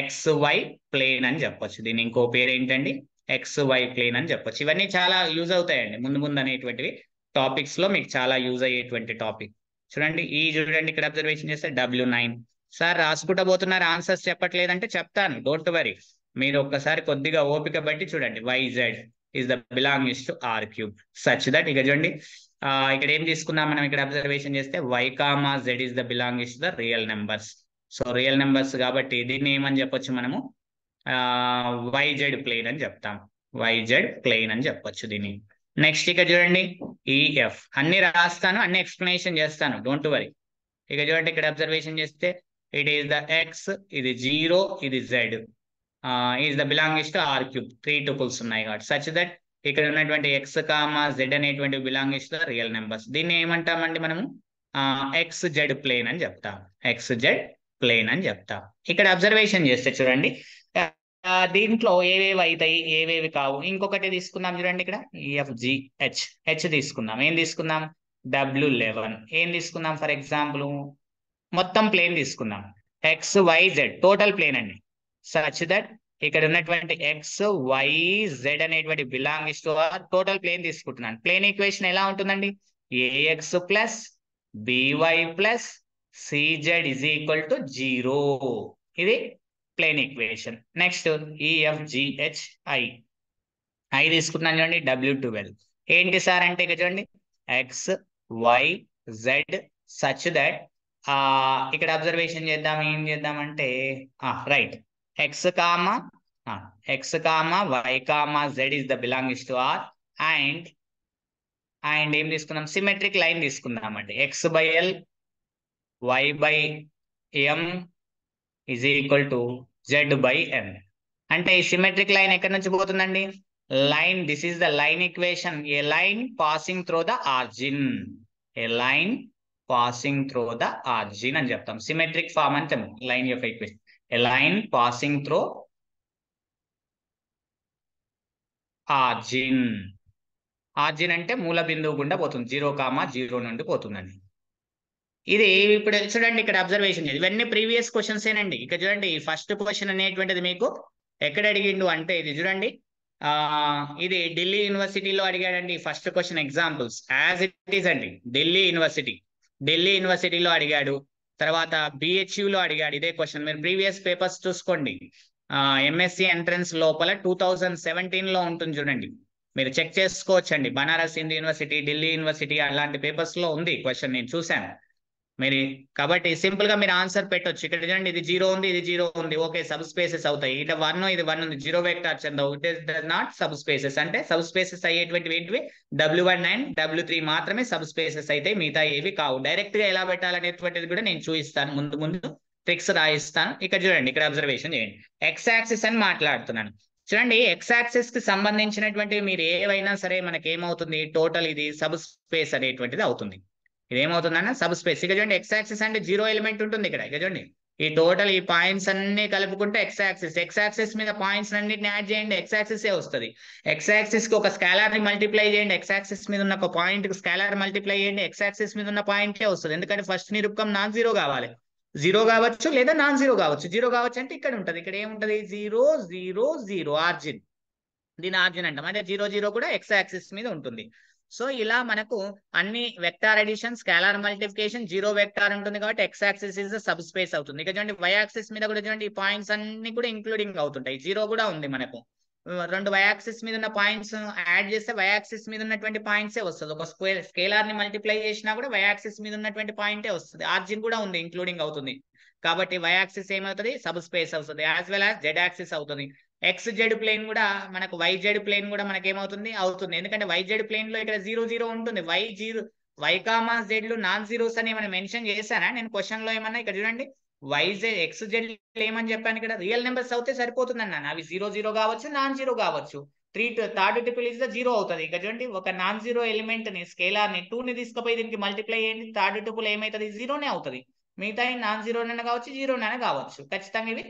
XY ప్లేన్ అని చెప్పొచ్చు. దీని ఇంకో పేరు ఏంటండి XY ప్లేన్ అని చెప్పొచ్చు. ఇవన్నీ చాలా యూజ్ అవుతాయండి ముందు అనేటువంటివి టాపిక్స్ లో మీకు చాలా యూజ్ అయ్యేటువంటి టాపిక్. చూడండి చూడండి ఇక్కడ అబ్జర్వేషన్ చేస్తే W9. సార్ రాసుకుంటా పోతున్నారు, ఆన్సర్స్ చెప్పట్లేదంటే చెప్తాను, డోంట్ వరీ. మీరు ఒక్కసారి కొద్దిగా ఓపిక బట్టి చూడండి. YZ is the belongs to r³ such that ఇక చూడండి ఇక్కడ ఏం తీసుకున్నాం మనం, ఇక్కడ అబ్జర్వేషన్ చేస్తే Y, Z is the belongs to the real numbers. So real numbers కాబట్టి దీన్ని ఏమని చెప్పొచ్చు మనము YZ ప్లేన్ అని చెప్తాం, YZ ప్లేన్ అని చెప్పొచ్చు దీన్ని. నెక్స్ట్ ఇక్కడ చూడండి EF. అన్ని రాస్తాను, అన్ని ఎక్స్ప్లెనేషన్ చేస్తాను, డోంట్ వరీ. ఇక చూడండి ఇక్కడ అబ్జర్వేషన్ చేస్తే ఇట్ ఈస్ ద X, ఇది 0, ఇది Z is the belongs to r³. 3 tuples ఉన్నాయి కాబట్టి సచ్ దట్ ఇక్కడ ఉన్నటువంటి X, Z అనేటువంటి బిలాంగ్స్ టు రియల్ నెంబర్స్. దీన్ని ఏమంటామండి మనము XZ ప్లేన్ అని చెప్తాం, XZ ప్లేన్ అని చెప్తాం. ఇక్కడ అబ్జర్వేషన్ చేస్తే చూడండి దీంట్లో ఏవేవి అవుతాయి ఏవేవి కావు. ఇంకొకటి తీసుకుందాం చూడండి ఇక్కడ EFGH తీసుకుందాం. ఏం తీసుకుందాం W11 ఏం తీసుకుందాం, ఫర్ ఎగ్జాంపుల్ మొత్తం ప్లేన్ తీసుకుందాం XYZ టోటల్ ప్లేన్ అండి. సచ్ దట్ ఇక్కడ ఉన్నటువంటి ఎక్స్ వై జెడ్ అనేటువంటి belongs to R total plane తీసుకుంటున్నాను. ప్లేన్ ఈక్వేషన్ ఎలా ఉంటుందండి? A X plus by plus CZ is equal to 0. ఇది plane equation. Next E F G H I తీసుకుంటున్నాను చూడండి, W12 ఏంటి సార్ అంటే ఇక చూడండి X why Z such that ఇక్కడ అబ్జర్వేషన్ చేద్దాం. ఏం చేద్దామంటే write X comma Y comma Z is the belongs to R and ఏం తీసుకుందాం, సిమెట్రిక్ లైన్ తీసుకుందామండి. X by l y by m is equal to z by n. అంటే ఈ symmetric line ఎక్కడి నుంచి పోతుందండి? Line, this is the line equation. A line passing through the origin, a line passing through the origin అని చెప్తాం. Symmetric form అంటే line యొక్క equation. A line passing through origin. Origin అంటే మూల బిందువు గుండా పోతుంది, 0,0 నుండి పోతుందండి. ఇది ఇప్పుడు చూడండి ఇక్కడ అబ్జర్వేషన్ చేయండి. ఇవన్నీ ప్రీవియస్ క్వశ్చన్స్ ఏనండి. ఇక్కడ చూడండి ఫస్ట్ క్వశ్చన్ అనేటువంటిది మీకు ఎక్కడ అడిగిండు అంటే ఇది చూడండి, ఇది ఢిల్లీ యూనివర్సిటీలో అడిగాడండి. First question examples as it is అండి. ఢిల్లీ యూనివర్సిటీలో అడిగాడు. తర్వాత బిహెచ్యులో అడిగాడు ఇదే క్వశ్చన్. మీరు ప్రీవియస్ పేపర్స్ చూసుకోండి. ఎంఎస్సి ఎంట్రన్స్ లోపల 2017 లో ఉంటుంది చూడండి, మీరు చెక్ చేసుకోవచ్చండి. బనారస్ హిందూ యూనివర్సిటీ, ఢిల్లీ యూనివర్సిటీ అలాంటి పేపర్స్ లో ఉంది క్వశ్చన్, నేను చూశాను. మీరు కాబట్టి సింపుల్ గా మీరు ఆన్సర్ పెట్టొచ్చు. ఇక్కడ చూడండి ఇది 0 ఉంది, ఇది 0 ఉంది, ఓకే సబ్ స్పేసెస్ అవుతాయి. ఇటు 1 ఇది 1 ఉంది, 0 వెక్టార్ చెందవు, it is not subspaces. అంటే సబ్ స్పేసెస్ అయ్యేటువంటివి ఏంటివి? W1 అండ్ W3 మాత్రమే సబ్ స్పేసెస్ అయితే, మిగతా ఏవి కావు. డైరెక్ట్ గా ఎలా పెట్టాలనేటువంటిది కూడా నేను చూపిస్తాను, ముందు ట్రిక్స్ రాయిస్తాను. ఇక్కడ చూడండి, ఇక్కడ అబ్జర్వేషన్ చేయండి. ఎక్స్ యాక్సిస్ అని మాట్లాడుతున్నాను చూడండి. ఎక్స్ యాక్సిస్ కి సంబంధించినటువంటివి మీరు ఏవైనా సరే మనకి ఏమవుతుంది, టోటల్ ఇది సబ్ స్పేస్ అనేటువంటిది అవుతుంది. ఇదేమవుతుందన్న సబ్ స్పేస్. ఇక చూడండి ఎక్స్ యాక్సిస్ అంటే 0 ఎలిమెంట్ ఉంటుంది ఇక్కడ. ఇక చూడండి ఈ టోటల్ ఈ పాయింట్స్ అన్ని కలుపుకుంటే ఎక్స్ యాక్సిస్ మీద పాయింట్స్ అన్నిటిని యాడ్ చేయండి, ఎక్స్ యాక్సిస్ వస్తుంది. ఎక్స్ యాక్సిస్ కి ఒక స్కాలర్ ని మల్టిప్లై చేయండి, ఎక్స్ యాక్సిస్ మీద ఉన్న ఒక పాయింట్ కి స్కాలర్ మల్టిప్లై చేయండి, ఎక్స్ యాక్సిస్ మీద ఉన్న పాయింటే వస్తుంది. ఎందుకంటే ఫస్ట్ నిరూపకం నాన్ జీరో కావాలి. 0 కావచ్చు లేదా నాన్ జీరో కావచ్చు. 0 కావచ్చు అంటే ఇక్కడ ఉంటది, ఇక్కడ ఏముంటది 0 0 0 ఆర్జిన్, దీని ఆర్జిన్ అంటాం. అంటే 0 0 కూడా ఎక్స్ యాక్సిస్ మీద ఉంటుంది. సో ఇలా మనకు అన్ని vector addition, scholar multiplication, 0 vector ఉంటుంది కాబట్టి X axis is sub space అవుతుంది. ఇక చూడండి వై యాక్సిస్ మీద కూడా చూడండి ఈ పాయింట్స్ అన్ని కూడా ఇంక్లూడింగ్ అవుతుంటాయి. 0 కూడా ఉంది మనకు. రెండు వై యాక్సిస్ మీద ఉన్న పాయింట్స్ యాడ్ చేస్తే వై యాక్సిస్ మీద ఉన్నటువంటి పాయింట్సే వస్తుంది. ఒక స్కేలార్ ని మల్టిప్లై చేసినా కూడా వై యాక్సిస్ మీద ఉన్నటువంటి పాయింటే వస్తుంది. ఆర్జిన్ కూడా ఉంది, ఇంక్లూడింగ్ అవుతుంది. కాబట్టి వై యాక్సిస్ ఏమవుతుంది, సబ్ స్పేస్ అవుతుంది. As well as Z axis అవుతుంది. ఎక్స్ జెడ్ ప్లేన్ కూడా మనకు వై జెడ్ ప్లేన్ కూడా మనకి ఏమవుతుంది, అవుతుంది. ఎందుకంటే వై జెడ్ ప్లేన్ లో ఇక్కడ 0 0 ఉంటుంది. వై కామా జెడ్ లు నాన్ జీరోస్ అని ఏమైనా మెన్షన్ చేశానా నేను క్వశ్చన్ లో ఏమన్నా? ఇక్కడ చూడండి వై జెడ్ ఎక్స్ జెడ్ ఏమని చెప్పాను, ఇక్కడ రియల్ నెంబర్స్ అవుతే సరిపోతుంది అన్నాను. అవి 0 0 కావచ్చు, నాన్ జీరో కావచ్చు. థర్డ్ ట్రిపుల్ ఇస్ ద 0 అవుతుంది. ఇక్కడ చూడండి ఒక నాన్ జీరో ఎలిమెంట్ ని స్కేలార్ ని 2 ని తీసుకుపోయి దీనికి మల్టిప్లై చేయండి, థర్డ్ ట్రిపుల్ ఏమైతుంది, 0నే అవుతుంది. మిగతా నాన్ జీరో నైనా కావచ్చు, 0 నైనా కావచ్చు. ఖచ్చితంగా ఇవి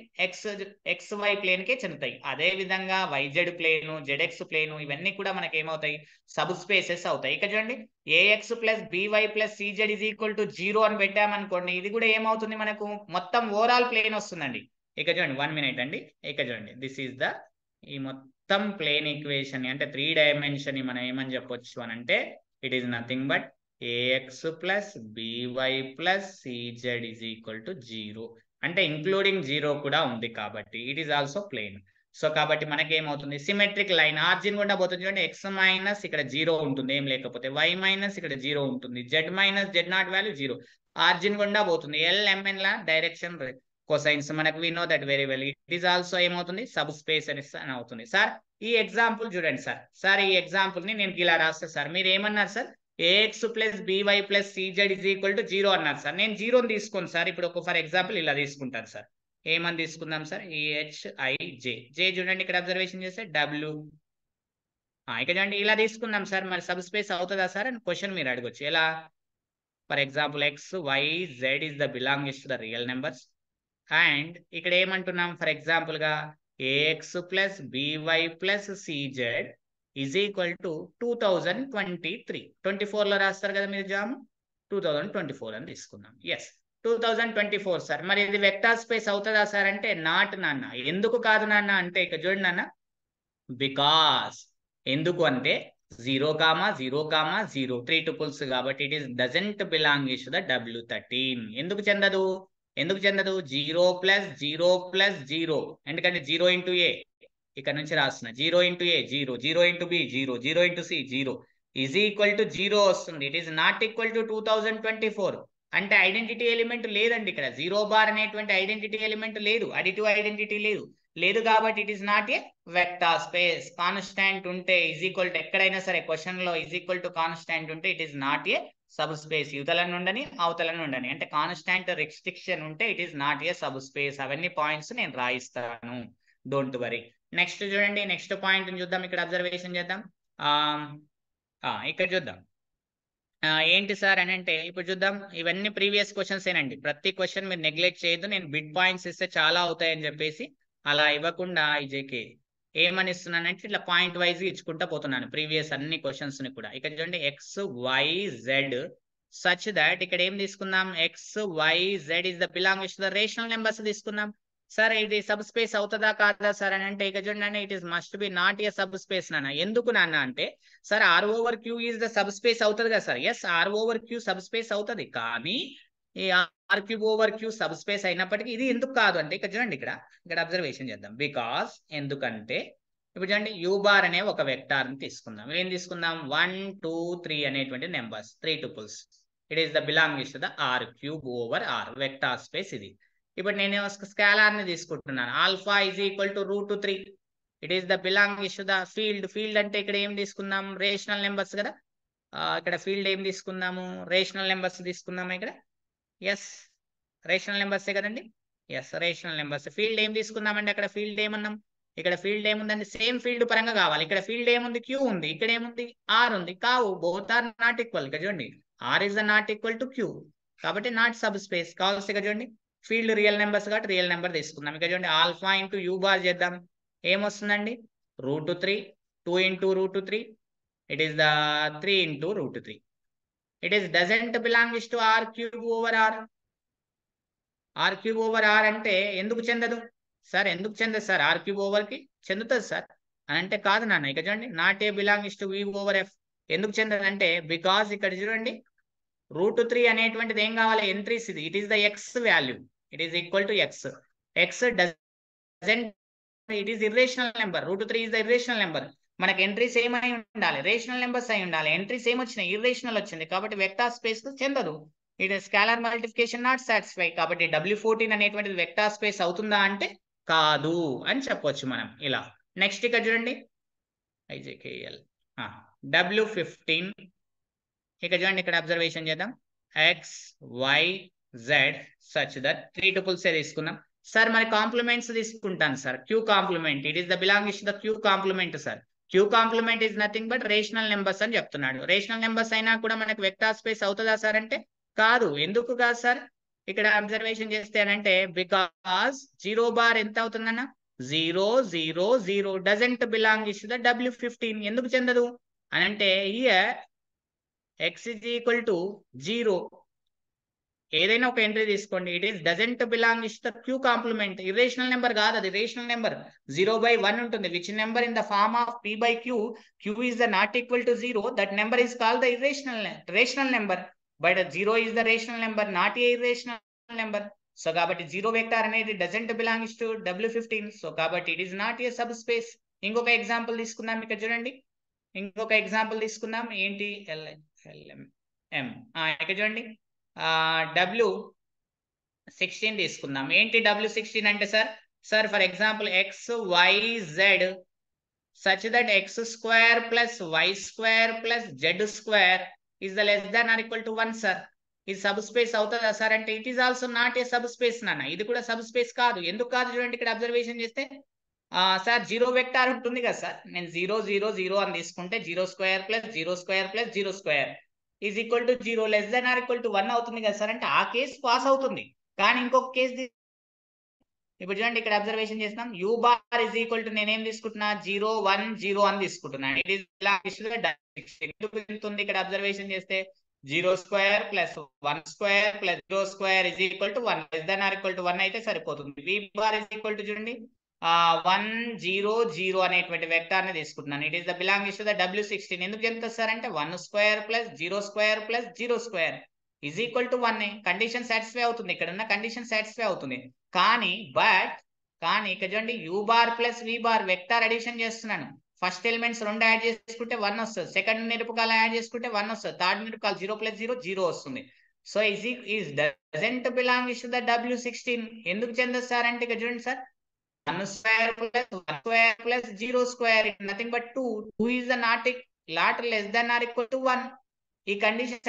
ఎక్స్ వై ప్లేన్ కే చెందుతాయి. అదే విధంగా వైజెడ్ ప్లేను, జెడ్ఎక్స్ ప్లేను ఇవన్నీ కూడా మనకి ఏమవుతాయి, సబ్ స్పేసెస్ అవుతాయి. ఇక్కడ చూడండి A X plus by plus CZ is equal to 0 అని పెట్టామనుకోండి, ఇది కూడా ఏమవుతుంది మనకు మొత్తం ఓవరాల్ ప్లేన్ వస్తుందండి. ఇక చూడండి 1 మినిట్ అండి. ఇక చూడండి దిస్ ఈస్ ద ఈ మొత్తం ప్లేన్ ఈక్వేషన్ అంటే 3 డైమెన్షన్ మనం ఏమని చెప్పొచ్చు అని అంటే it is nothing but A X plus by plus CZ is equal to 0 అంటే ఇంక్లూడింగ్ 0 కూడా ఉంది కాబట్టి it is also plane. So కాబట్టి మనకి ఏమవుతుంది, సిమెట్రిక్ లైన్ ఆర్జిన్ గుండా పోతుంది. చూడండి ఎక్స్ మైనస్ ఇక్కడ 0 ఉంటుంది ఏం లేకపోతే, వై మైనస్ ఇక్కడ 0 ఉంటుంది, Z minus Z naught value 0 origin గుండా పోతుంది. ఎల్ఎంఎన్ లా డైరెక్షన్ కొసైన్స్ మనకు we know that very well. It is also ఏమవుతుంది, సబ్ స్పేస్ అని అవుతుంది. సార్ ఈ ఎగ్జాంపుల్ చూడండి సార్ ఈ ఎగ్జాంపుల్ ని నేను ఇలా రాస్తా సార్. మీరు ఏమన్నారు sir, a x plus by plus CZ is equal to 0 అన్నారు సార్. నేను 0ని తీసుకోండి సార్. ఇప్పుడు ఒక ఫర్ ఎగ్జాంపుల్ ఇలా తీసుకుంటాను సార్. ఏమని తీసుకుందాం సార్, జే చూడండి ఇక్కడ అబ్జర్వేషన్ చేస్తే డబ్ల్యూ. ఇక చూడండి ఇలా తీసుకుందాం సార్. మరి సబ్ స్పేస్ అవుతుందా సార్ అని క్వశ్చన్ మీరు అడగొచ్చు. ఎలా? For example x why z is the belongs to the real numbers and ఇక్కడ ఏమంటున్నాం ఫర్ ఎగ్జాంపుల్ గా ఏఎక్స్ ప్లస్ బివై ప్లస్ సిజెడ్ ఈజ్ ఈక్వల్ టు 2023. 24 లో రాస్తారు కదా మీరు జామ్, 2024 అని తీసుకున్నాం. Yes 2024 sir. మరి ఇది వెక్టార్ స్పేస్ అవుతుందా సార్ అంటే నాట్ నాన్న. ఎందుకు కాదు నాన్న అంటే ఇక్కడ చూడండి నాన్న, బికాస్ ఎందుకు అంటే 0,0,0 3 tuples కాబట్టి it is doesn't belong to the W13. ఎందుకు చెందదు? 0 + 0 + 0 ఎందుకంటే 0 × A ఇక్కడ నుంచి రాస్తున్నా 0 × A 0, 0 × B 0, 0 × C 0 is equal to 0 వస్తుంది. It is not equal to 2024 అంటే ఐడెంటిటీ ఎలిమెంట్ లేదండి ఇక్కడ. 0 బార్ అనేటువంటి ఐడెంటిటీ ఎలిమెంట్ లేదు, అడిటివ్ ఐడెంటిటీ లేదు కాబట్టి it is not a vector space. Constant ఉంటే ఈజ్ ఈక్వల్ టు ఎక్కడైనా సరే క్వశ్చన్ లో ఈజ్ ఈక్వల్ టు కాన్స్టాంట్ ఉంటే it is not a sub space. యువతలను ఉండని అవతలను ఉండని అంటే కాన్స్టాంట్ రెస్ట్రిక్షన్ ఉంటే it is not a sub space. అవన్నీ పాయింట్స్ నేను రాయిస్తాను, డోంట్ వరీ. నెక్స్ట్ చూడండి, నెక్స్ట్ పాయింట్ చూద్దాం. ఇక్కడ అబ్జర్వేషన్ చేద్దాం. ఇక్కడ చూద్దాం ఏంటి సార్ అని అంటే ఇప్పుడు చూద్దాం. ఇవన్నీ ప్రీవియస్ క్వశ్చన్స్ ఏనండి. ప్రతి క్వశ్చన్ మీరు నెగ్లెక్ట్ చేయొద్దు. నేను బిట్ పాయింట్స్ ఇస్తే చాలా అవుతాయని చెప్పేసి అలా ఇవ్వకుండా ఐజేకే ఏమని ఇస్తున్నానంటే ఇట్లా పాయింట్ వైజ్ ఇచ్చుకుంటా పోతున్నాను ప్రీవియస్ అన్ని క్వశ్చన్స్ ని కూడా. ఇక్కడ చూడండి X why Z such that ఇక్కడ ఏం తీసుకుందాం, x why z is the belongs to the rational numbers తీసుకుందాం. సార్ ఇది సబ్ స్పేస్ అవుతుందా కాదా సార్ అని అంటే ఇక చూడండి it is must be not a sub space నాన్న. ఎందుకు నాన్న అంటే sir R/Q is the subspace అవుతుంది కదా sir. Yes R/Q sub space అవుతుంది, కానీ ఈ R/Q సబ్ స్పేస్ అయినప్పటికీ ఇది ఎందుకు కాదు అంటే ఇక్కడ చూడండి, ఇక్కడ అబ్జర్వేషన్ చేద్దాం. బికాస్ ఎందుకంటే ఇప్పుడు చూడండి U బార్ అనే ఒక వెక్టార్ ని తీసుకుందాం. ఏం తీసుకుందాం, 1 2 3 అనేటువంటి numbers 3 tuples. It is the belongs to the R³/R vector space ఇది. ఇప్పుడు నేను స్కేలార్ ని తీసుకుంటున్నాను. Alpha is equal to √3. It is the belongs to the field. Field అంటే ఇక్కడ ఏం తీసుకుందాం, రేషనల్ నెంబర్స్ కదా. ఇక్కడ ఫీల్డ్ ఏం తీసుకుందాము, రేషనల్ నెంబర్స్ తీసుకుందాము ఇక్కడ. ఎస్ రేషనల్ నెంబర్సే కదండి. Yes rational numbers. ఫీల్డ్ ఏం తీసుకుందామండి, అక్కడ ఫీల్డ్ ఏమన్నాం, ఇక్కడ ఫీల్డ్ ఏముందండి, సేమ్ ఫీల్డ్ పరంగా కావాలి. ఇక్కడ ఫీల్డ్ ఏముంది, Q ఉంది, ఇక్కడ ఏముంది R ఉంది. కావు, బోత్ ఆర్ నాట్ ఈక్వల్. ఇక్కడ చూడండి R is the not equal to Q కాబట్టి నాట్ సబ్ స్పేస్. కావాల్సి ఇక్కడ చూడండి ఫీల్డ్ రియల్ నెంబర్స్ కాబట్టి రియల్ నెంబర్ తీసుకుందాం. ఇక్కడ చూడండి ఆల్ఫా ఇంటూ U బార్ చేద్దాం. ఏమొస్తుందండి, √3 2 × √3 it is the 3 × √3. It is doesn't belongs to R³/R. R³/R అంటే ఎందుకు చెందదు సార్, ఎందుకు చెందదు సార్, R³/కి చెందుతుంది సార్ అని అంటే కాదు నాన్న. ఇక్కడ చూడండి not a belongs to V/F. ఎందుకు చెందదు అంటే బికాస్ ఇక్కడ చూడండి √3 అనేటువంటిది ఏం కావాలి, ఎంట్రీస్ ఇది. It is the X value, it is equal to X. X doesn't, it is irrational number. √3 is the irrational number. మనకి ఎంట్రీస్ ఏమై ఉండాలి, రేషనల్ నెంబర్స్ అయి ఉండాలి. ఎంట్రీస్ ఏమొచ్చినాయి, ఇర్రేషనల్ వచ్చింది కాబట్టి వెక్టార్ స్పేస్ చెందదు. It scalar multiplication not satisfy కాబట్టి W14 అనేటువంటిది వెక్టార్ స్పేస్ అవుతుందా అంటే కాదు అని చెప్పొచ్చు మనం ఇలా. నెక్స్ట్ ఇక్కడ చూడండి IJKL W15. ఇక్కడ చూడండి ఇక్కడ అబ్జర్వేషన్ చేద్దాం. X why Z such that 3 tuples తీసుకున్నాం సార్. మరి కాంప్లిమెంట్స్ తీసుకుంటాను sir. Q complement, it is the belongs to the Q complement sir. Q complement is nothing but rational numbers అని చెప్తున్నాడు. రేషనల్ నెంబర్స్ అయినా కూడా మనకు వెక్టార్ స్పేస్ అవుతుందా sir అంటే కాదు. ఎందుకు కాదు సార్, ఇక్కడ అబ్జర్వేషన్ చేస్తేనంటే బికాస్ 0 బార్ ఎంత అవుతుందన్న, 0 0 0 doesn't belongs to the W15. ఎందుకు చెందదు అని అంటే here X is equal to 0. ఏదైనా ఒక ఎంట్రీ తీసుకోండి, it is doesn't belongs to the Q complement. Irrational number కాదు, అది రేషనల్ నెంబర్. 0/1 ఉంటుంది. Which number in the form of P/Q, Q is the not equal to 0, that number is called the rational number. But 0 is the rational number, not a irrational number. So కాబట్టి 0 vector అనేది doesn't belongs to W15. So కాబట్టి it is not a sub space. ఇంకొక example తీసుకుందాం. ఇక్కడ చూడండి ఇంకొక example తీసుకుందాం. ఏంటి, LM. ఇక్కడ చూడండి W16 తీసుకుందాం. ఏంటి W16 అంటే sir for example XYZ such that x² + y² + z² is the less than or equal to 1 sir. ఇది సబ్ స్పేస్ అవుతుందా సార్ అంటే it is also not a sub space నాన్న. ఇది కూడా సబ్ స్పేస్ కాదు. ఎందుకు కాదు చూడండి ఇక్కడ అబ్జర్వేషన్ చేస్తే సార్ 0 వెక్టార్ ఉంటుంది కదా సార్. నేను 0 0 0 అని తీసుకుంటే 0² + 0² + 0² is equal to 0 less than or equal to 1 అవుతుంది కదా సార్ అంటే ఆ కేసు పాస్ అవుతుంది. కానీ ఇంకొక కేసు ఇప్పుడు చూడండి ఇక్కడ అబ్జర్వేషన్ చేస్తున్నాం. U bar is equal to నేనేం తీసుకుంటున్నా 0 1 0 అని తీసుకుంటున్నాను. ఇట్ ఈస్ ఇక్కడ అబ్జర్వేషన్ చేస్తే 0 square plus 1 square plus 0 square is equal to 1 less than or equal to 1 అయితే సరిపోతుంది. వి బార్ ఇజ్ ఈక్వల్ టు చూడండి 1 0 0 అనేటువంటి వెక్టార్ ని తీసుకుంటున్నాను. It is the belongs to the W16. ఎందుకు చెప్తారు సార్ అంటే 1 square plus 0 square plus 0 square is equal to 1. Condition satisfy అవుతుంది, ఇక్కడ ఉన్న కండిషన్ సాటిస్ఫై అవుతుంది. కానీ ఇక్కడ చూడండి you bar plus V bar vector addition చేస్తున్నాను. ఫస్ట్ ఎలిమెంట్స్ 2 యాడ్ చేసుకుంటే 1 వస్తుంది, సెకండ్ నిరూపకాలు యాడ్ చేసుకుంటే 1 వస్తుంది, థర్డ్ నిరూపకాలు 0 ప్లస్ 0 0 వస్తుంది. So is doesn't belong to the W16. ఎందుకు చెందదు సార్ అంటే ఇక్కడ చూడండి sir 1 square plus 1 square plus 0 square nothing but 2. 2 is the not less than or equal to 1. ఈ కండిషన్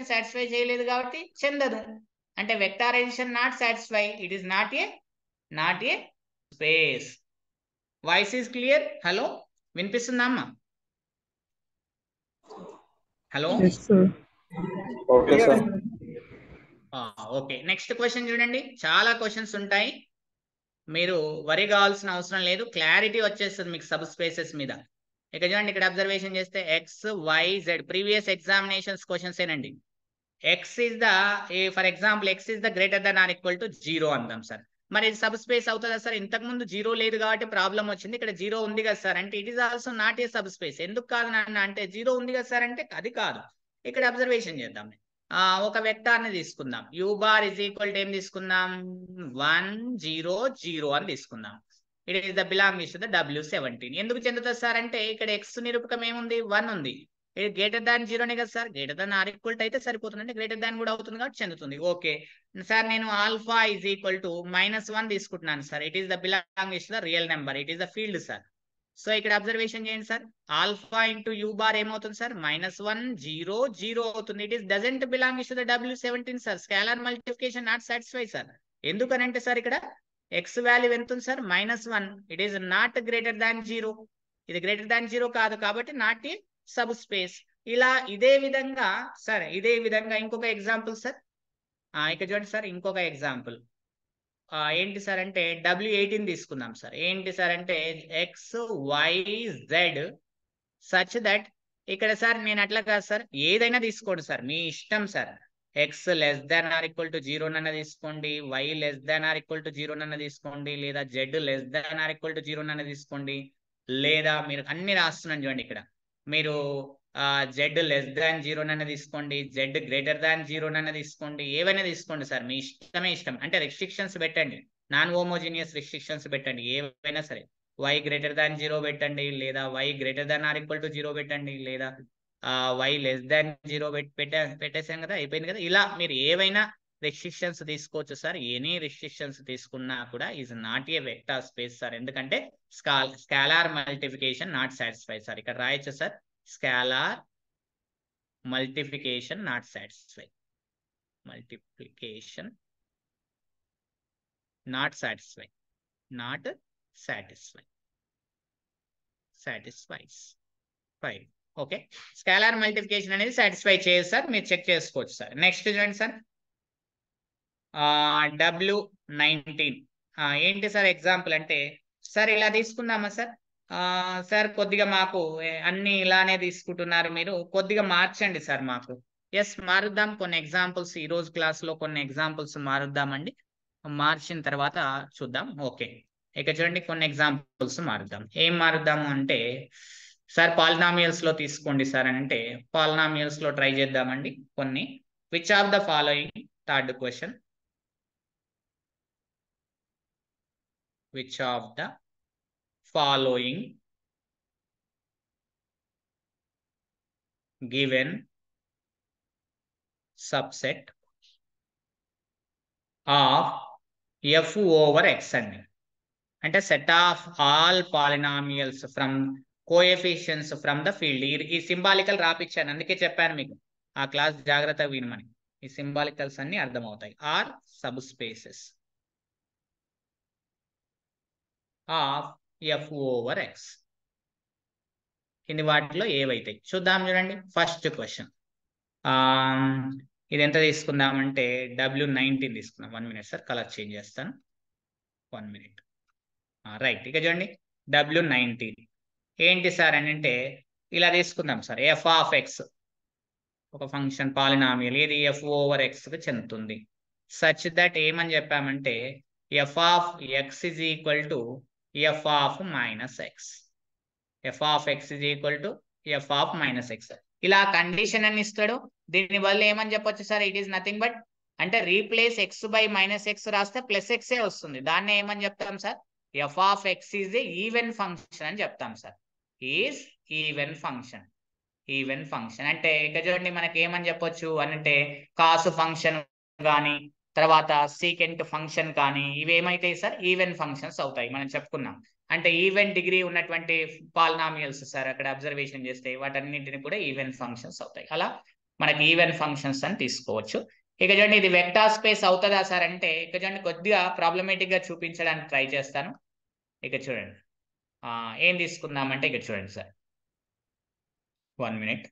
సాటిస్ఫై చేయలేదు కాబట్టి చెందదు. అంటే vector addition not satisfy, it is not A space. Voice is clear? Hello, వినిపిస్తుందా అమ్మా? Hello, okay. Next question చూడండి, చాలా questions ఉంటాయి, మీరు వరి కావాల్సిన అవసరం లేదు, క్లారిటీ వచ్చేస్తుంది మీకు సబ్ స్పేసెస్ మీద. ఇక చూడండి, ఇక్కడ అబ్జర్వేషన్ చేస్తే x why z previous examinations questions ఏనండి. For example x is the greater than or equal to 0 అందాం సార్. మరి ఇది సబ్ స్పేస్ అవుతుందా సార్? ఇంతకు ముందు 0 లేదు కాబట్టి ప్రాబ్లం వచ్చింది, ఇక్కడ 0 ఉంది కదా సార్ అంటే it is also not a sub space. ఎందుకు కాదు నాన్న అంటే 0 ఉంది కదా సార్ అంటే అది కాదు. ఇక్కడ అబ్జర్వేషన్ చేద్దాం, ఒక వెక్టార్ ని తీసుకుందాం. You bar is equal to ఏం తీసుకుందాం 1 0 0 అని తీసుకుందాం. It is the belongs to the W17. ఎందుకు చెందుతుంది సార్ అంటే ఇక్కడ ఎక్స్ నిరూపకం ఏముంది 1 ఉంది, ఇది గ్రేటర్ దాన్ 0నే కదా sir, greater than or equal to అయితే సరిపోతుంది, అంటే గ్రేటర్ దాన్ కూడా అవుతుంది కాబట్టి చెందుతుంది. ఓకే సార్, నేను ఆల్ఫా ఈజ్ ఈక్వల్ టు -1 తీసుకుంటున్నాను sir. It is the belongs to the real number, it is the field sir. So ఇక్కడ అబ్జర్వేషన్ చేయండి sir, alpha into you bar ఏమవుతుంది సార్ -1 0 0 అవుతుంది. It is doesn't belongs to the W17 sir. Scalar multiplication not satisfy sir. ఎందుకనంటే sir ఇక్కడ X value ఎంత ఉంది sir -1, it is not greater దాన్ 0, ఇది greater than 0 కాదు కాబట్టి నాట్ ఏ సబ్ స్పేస్. ఇలా ఇదే విధంగా ఇంకొక ఎగ్జాంపుల్ సార్, ఇక్కడ చూడండి సార్ ఇంకొక ఎగ్జాంపుల్ ఏంటి సార్ అంటే W18 తీసుకుందాం సార్. ఏంటి సార్ అంటే x why Z such that, ఇక్కడ సార్ నేను అట్లా కాదు సార్, ఏదైనా తీసుకోండి సార్ మీ ఇష్టం sir. X less than or equal to 0 నన్న తీసుకోండి, y less than or equal to 0 నన్న తీసుకోండి, లేదా Z less than or equal to 0 నన్న తీసుకోండి, లేదా మీరు అన్ని రాస్తున్నాను చూడండి ఇక్కడ, మీరు జెడ్ లెస్ దాన్ 0 నన్న తీసుకోండి, జెడ్ గ్రేటర్ దాన్ 0 నన్న తీసుకోండి, ఏవైనా తీసుకోండి సార్ మీ ఇష్టం. అంటే రెస్ట్రిక్షన్స్ పెట్టండి, నాన్ హోమోజీనియస్ రెస్ట్రిక్షన్స్ పెట్టండి, ఏవైనా సరే. వై గ్రేటర్ దాన్ 0 పెట్టండి, లేదా y greater than or equal to 0 పెట్టండి, లేదా వై లెస్ దాన్ 0 పెట్టేసాం కదా, అయిపోయింది కదా. ఇలా మీరు ఏవైనా రెస్ట్రిక్షన్స్ తీసుకోవచ్చు సార్. ఎనీ రెస్ట్రిక్షన్స్ తీసుకున్నా కూడా is not a vector space sir, ఎందుకంటే scalar multiplication not satisfy sir. ఇక్కడ రాయొచ్చు sir, scalar multiplication not satisfy, multiplication not satisfy, not satisfies. Fine, okay. Scalar multiplication అనేది సాటిస్ఫై చేయదు సార్, మీరు check చేసుకోవచ్చు sir. Next చూడండి సార్, W19 ఏంటి sir example అంటే సార్ ఇలా తీసుకుందామా సార్. సార్ కొద్దిగా మాకు అన్ని ఇలానే తీసుకుంటున్నారు, మీరు కొద్దిగా మార్చండి సార్ మాకు. ఎస్, మారుద్దాం. కొన్ని ఎగ్జాంపుల్స్ ఈ రోజు క్లాస్లో కొన్ని ఎగ్జాంపుల్స్ మారుద్దామండి, మార్చిన తర్వాత చూద్దాం. ఓకే, ఇక చూడండి కొన్ని ఎగ్జాంపుల్స్ మారుద్దాం. ఏం మారుద్దాము అంటే సార్ పాలినామియల్స్ లో తీసుకోండి సార్ అని అంటే పాలినామియల్స్ లో ట్రై చేద్దామండి కొన్ని. Which of the following, third question, which of the following given subset of f over x అండి, అంటే set of all polynomials from coefficients from the field. ఈ సింబాలికల్ రాపిచ్చాను, అందుకే చెప్పాను మీకు ఆ క్లాస్ జాగ్రత్తగా వినమని. ఈ సింబాలికల్స్ అన్ని అర్థమవుతాయి. Are sub spaces of F over X, కింది వాటిలో ఏవైతాయి చూద్దాం. చూడండి ఫస్ట్ క్వశ్చన్, ఇది ఎంత తీసుకుందామంటే W19 తీసుకుందాం. 1 minute సార్, కలర్ చేంజ్ చేస్తాను, 1 minute. రైట్, ఇక చూడండి W19 ఏంటి సార్ అని అంటే ఇలా తీసుకుందాం సార్. ఎఫ్ ఆఫ్ ఎక్స్ ఒక ఫంక్షన్ పాలినామియల్ ఇది ఎఫ్ ఓవర్ ఎక్స్ కు చెందుతుంది. సచ్ దట్ ఏమని చెప్పామంటే f of x is equal to f of minus x. F of x is equal to f of minus x. ఇలా condition అని ఇస్తాడు. దీని వల్ల ఏమని చెప్పొచ్చు sir, it is nothing but అంటే replace x by minus x రాస్తే plus ఎక్సే వస్తుంది. దాన్ని ఏమని చెప్తాం sir, f of x is a even function అని చెప్తాం sir. Is even function. Even function అంటే ఇక చూడండి మనకి ఏమని చెప్పొచ్చు అంటే కాసు ఫంక్షన్ కానీ తర్వాత సీకెంట్ ఫంక్షన్ కానీ ఇవి ఏమైతాయి సార్, ఈవెన్ ఫంక్షన్స్ అవుతాయి. మనం చెప్పుకున్నాం అంటే ఈవెన్ డిగ్రీ ఉన్నటువంటి పాలినామియల్స్ సార్ అక్కడ అబ్జర్వేషన్ చేస్తే వాటన్నింటిని కూడా ఈవెన్ ఫంక్షన్స్ అవుతాయి. అలా మనకి ఈవెన్ ఫంక్షన్స్ అని తీసుకోవచ్చు. ఇక చూడండి ఇది వెక్టార్ స్పేస్ అవుతుందా సార్ అంటే ఇక చూడండి కొద్దిగా ప్రాబ్లమేటిక్ గా చూపించడానికి ట్రై చేస్తాను. ఇక చూడండి ఏం తీసుకుందామంటే ఇక చూడండి sir 1 minute.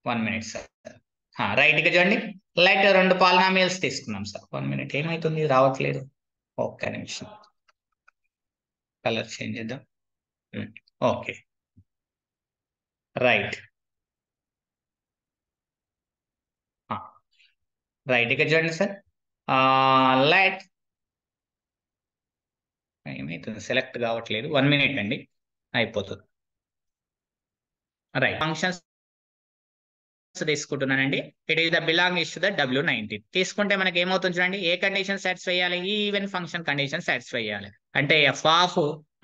1 minute sir. Right ఇక చూడండి లైట్ 2 పాలినామియల్స్ తీసుకున్నాం సార్. 1 minute ఏమైతుంది రావట్లేదు, ఒక్క నిమిషం కలర్ చేంజ్ చేద్దాం. ఓకే రైట్ రైట్ ఇక చూడండి సార్ లైట్ ఏమైతుంది సెలెక్ట్ కావట్లేదు. 1 minute అండి అయిపోతుంది. రైట్ ఫంక్షన్స్ తీసుకుంటున్నానండి. It is the belongs to the W19 తీసుకుంటే మనకి ఏమవుతుంది చూడండి, ఏ కండిషన్ సాటిస్ఫై చేయాలి, ఈ ఈవెన్ ఫంక్షన్ కండిషన్ సాటిస్ఫై చేయాలి. అంటే f of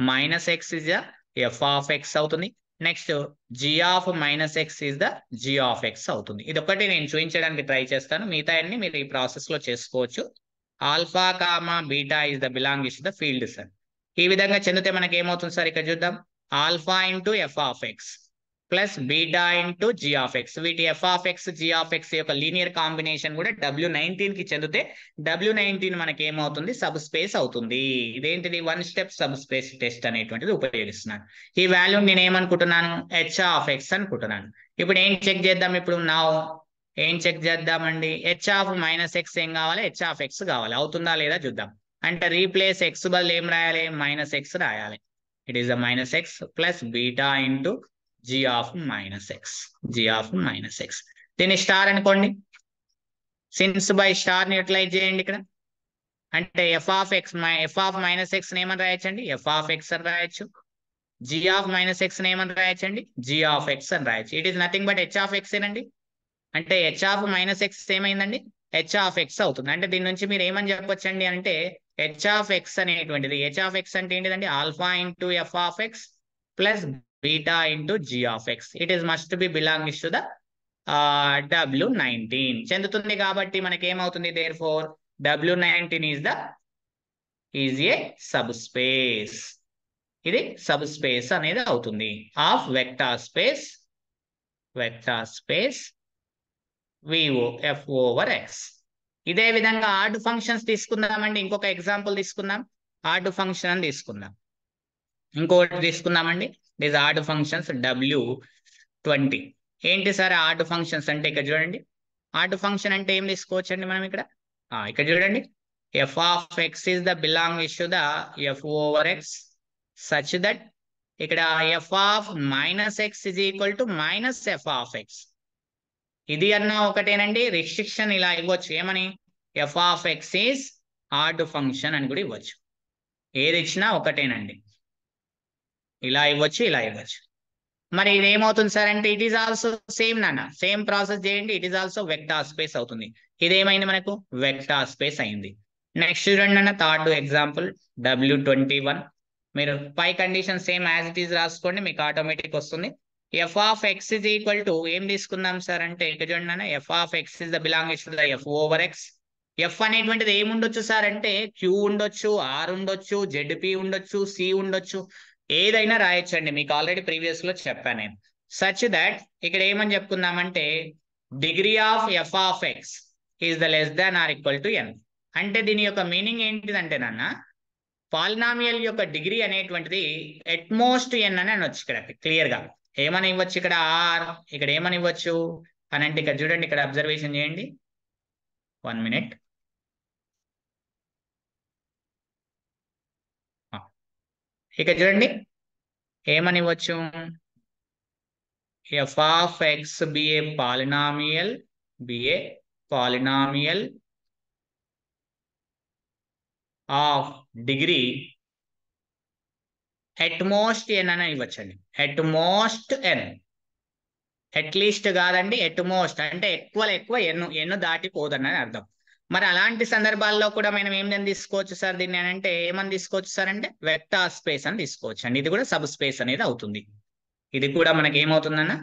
minus x is the f of x అవుతుంది. Next g of minus x is the g of x అవుతుంది. ఇది ఒకటి నేను చూపించడానికి ట్రై చేస్తాను, మిగతా అన్ని మీరు ఈ ప్రాసెస్ లో చేసుకోవచ్చు. Alpha comma beta is the belongs to the field sir. ఈ విధంగా చెందితే మనకి ఏమవుతుంది సార్, ఇక్కడ చూద్దాం alpha into f of x plus beta into g of x. వీటి f of x g of x యొక్క లీనియర్ కాంబినేషన్ కూడా W19 కి చెందితే W19 మనకి ఏమవుతుంది, సబ్ స్పేస్ అవుతుంది. ఇదేంటిది, 1 స్టెప్ సబ్ స్పేస్ టెస్ట్ అనేటువంటిది ఉపయోగిస్తున్నాను. ఈ వాల్యూ నేను ఏమనుకుంటున్నాను, హెచ్ ఆఫ్ ఎక్స్ అనుకుంటున్నాను. ఇప్పుడు ఏం చెక్ చేద్దాం, ఇప్పుడు నా ఏం చెక్ చేద్దామండి, హెచ్ ఆఫ్ మైనస్ ఎక్స్ ఏం కావాలి, హెచ్ ఆఫ్ ఎక్స్ కావాలి. అవుతుందా లేదా చూద్దాం. అంటే రీప్లేస్ ఎక్స్ బదులు ఏం రాయాలి, మైనస్ ఎక్స్ రాయాలి. It is the minus X plus beta into g of minus x. g of minus x దీన్ని స్టార్ అనుకోండి. సిన్స్ బై స్టార్ ని యూటిలైజ్ చేయండి ఇక్కడ. అంటే f of X f of minus X ఏమని రాయొచ్చండి, ఎఫ్ ఆఫ్ ఎక్స్ అని రాయొచ్చు. g of minus X ఏమని రాయొచ్చండి, g ఆఫ్ ఎక్స్ అని రాయొచ్చు. It is nothing but H of X ఏనండి. అంటే హెచ్ ఆఫ్ మైనస్ ఎక్స్ ఏమైందండి, హెచ్ ఆఫ్ ఎక్స్ అవుతుంది. అంటే దీని నుంచి మీరు ఏమని చెప్పొచ్చండి అంటే హెచ్ ఆఫ్ ఎక్స్ అనేటువంటిది, హెచ్ ఆఫ్ ఎక్స్ అంటే ఏంటిదండి, alpha into f of x plus beta into g of x. It is must be belongs to the W19 చెందుతుంది కాబట్టి మనకి ఏమవుతుంది, therefore W19 is a subspace. ఇది సబ్ స్పేస్ అనేది అవుతుంది of vector space VO F over X. ఇదే విధంగా add functions తీసుకుందామండి. ఇంకొక ఎగ్జాంపుల్ తీసుకుందాం, ఆడ్ ఫంక్షన్ అని తీసుకుందాం. ఇంకోటి తీసుకుందామండి, దిస్ ఆడ్ ఫంక్షన్స్ W20. ఏంటి సార్ ఆడ్ ఫంక్షన్స్ అంటే, ఇక్కడ చూడండి ఆడ్ ఫంక్షన్ అంటే ఏం తీసుకోవచ్చండి మనం ఇక్కడ. ఇక్కడ చూడండి f of x is the belongs to the f over x such that ఇక్కడ f of minus x is equal to minus f of x. ఇది అన్నా ఒకటేనండి. రిస్ట్రిక్షన్ ఇలా ఇవ్వచ్చు, ఏమని, f of x is odd function అని కూడా ఇవ్వచ్చు. ఏది ఇచ్చినా ఒకటేనండి, ఇలా ఇవ్వచ్చు ఇలా ఇవ్వచ్చు. మరి ఇది ఏమవుతుంది సార్ అంటే ఇట్ ఈస్ ఆల్సో సేమ్ నాన్న, సేమ్ ప్రాసెస్ చేయండి. It is also vector space అవుతుంది. ఇదేమైంది మనకు, వెక్టార్ స్పేస్ అయింది. నెక్స్ట్ చూడండి అన్న థర్డ్ ఎగ్జాంపుల్ W21. మీరు పై condition same as it is రాసుకోండి, మీకు ఆటోమేటిక్ వస్తుంది. F of x is equal to ఏం తీసుకుందాం సార్ అంటే ఇక్కడ చూడండి అన్న, f of x is the belongs to the f over x. F అనేటువంటిది ఏముండొచ్చు సార్ అంటే క్యూ ఉండొచ్చు, ఆర్ ఉండొచ్చు, జెడ్పి ఉండొచ్చు, సి ఉండొచ్చు, ఏదైనా రాయొచ్చండి. మీకు ఆల్రెడీ ప్రీవియస్ లో చెప్పాను నేను. సచ్ దట్ ఇక్కడ ఏమని చెప్పుకుందామంటే degree of f of x is the less than or equal to n. అంటే దీని యొక్క మీనింగ్ ఏంటిదంటే నాన్న, పాలినామియల్ యొక్క డిగ్రీ అనేటువంటిది ఎట్మోస్ట్ ఎన్ అని అనొచ్చు. ఇక్కడ క్లియర్ గా ఏమని ఇవ్వచ్చు, ఇక్కడ ఆర్, ఇక్కడ ఏమని ఇవ్వచ్చు అని అంటే ఇక్కడ చూడండి, ఇక్కడ అబ్జర్వేషన్ చేయండి. 1 minute. ఇక చూడండి ఏమని ఇవ్వచ్చు, f of x be a polynomial of degree at most n అని ఇవ్వచ్చండి. at most n, అట్లీస్ట్ కాదండి, ఎట్ మోస్ట్ అంటే ఎక్కువ ఎన్ను దాటిపోదని అర్థం. మరి అలాంటి సందర్భాల్లో కూడా మనం ఏమని తీసుకోవచ్చు సార్ దీన్ని అంటే ఏమని తీసుకోవచ్చు సార్ అంటే వెక్టార్ స్పేస్ అని తీసుకోవచ్చు అండి. ఇది కూడా సబ్ స్పేస్ అనేది అవుతుంది. ఇది కూడా మనకి ఏమవుతుందన్న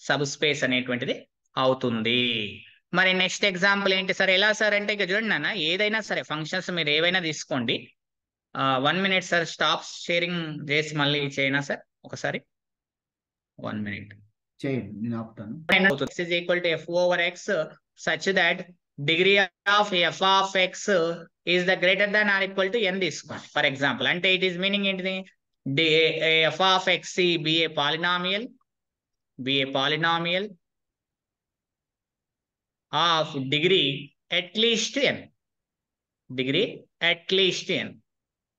సబ్ స్పేస్ అనేటువంటిది అవుతుంది. మరి నెక్స్ట్ ఎగ్జాంపుల్ ఏంటి సార్? ఎలా సార్ అంటే ఇక చూడండి అన్న, ఏదైనా సరే ఫంక్షన్స్ మీరు ఏవైనా తీసుకోండి. 1 minute సార్, స్టాప్ షేరింగ్ చేసి మళ్ళీ చేయనా సార్ ఒకసారి? 1 minute చేయండి, నేను ఆపుతాను. X is equal to f over x such that degree of f of x is the greater than or equal to n తీసుకోండి. ఫర్ ఎగ్జాంపుల్ అంటే ఇట్ ఈస్ మీనింగ్ ఏంటిది? f of x be a polynomial of degree at least n. degree at least n.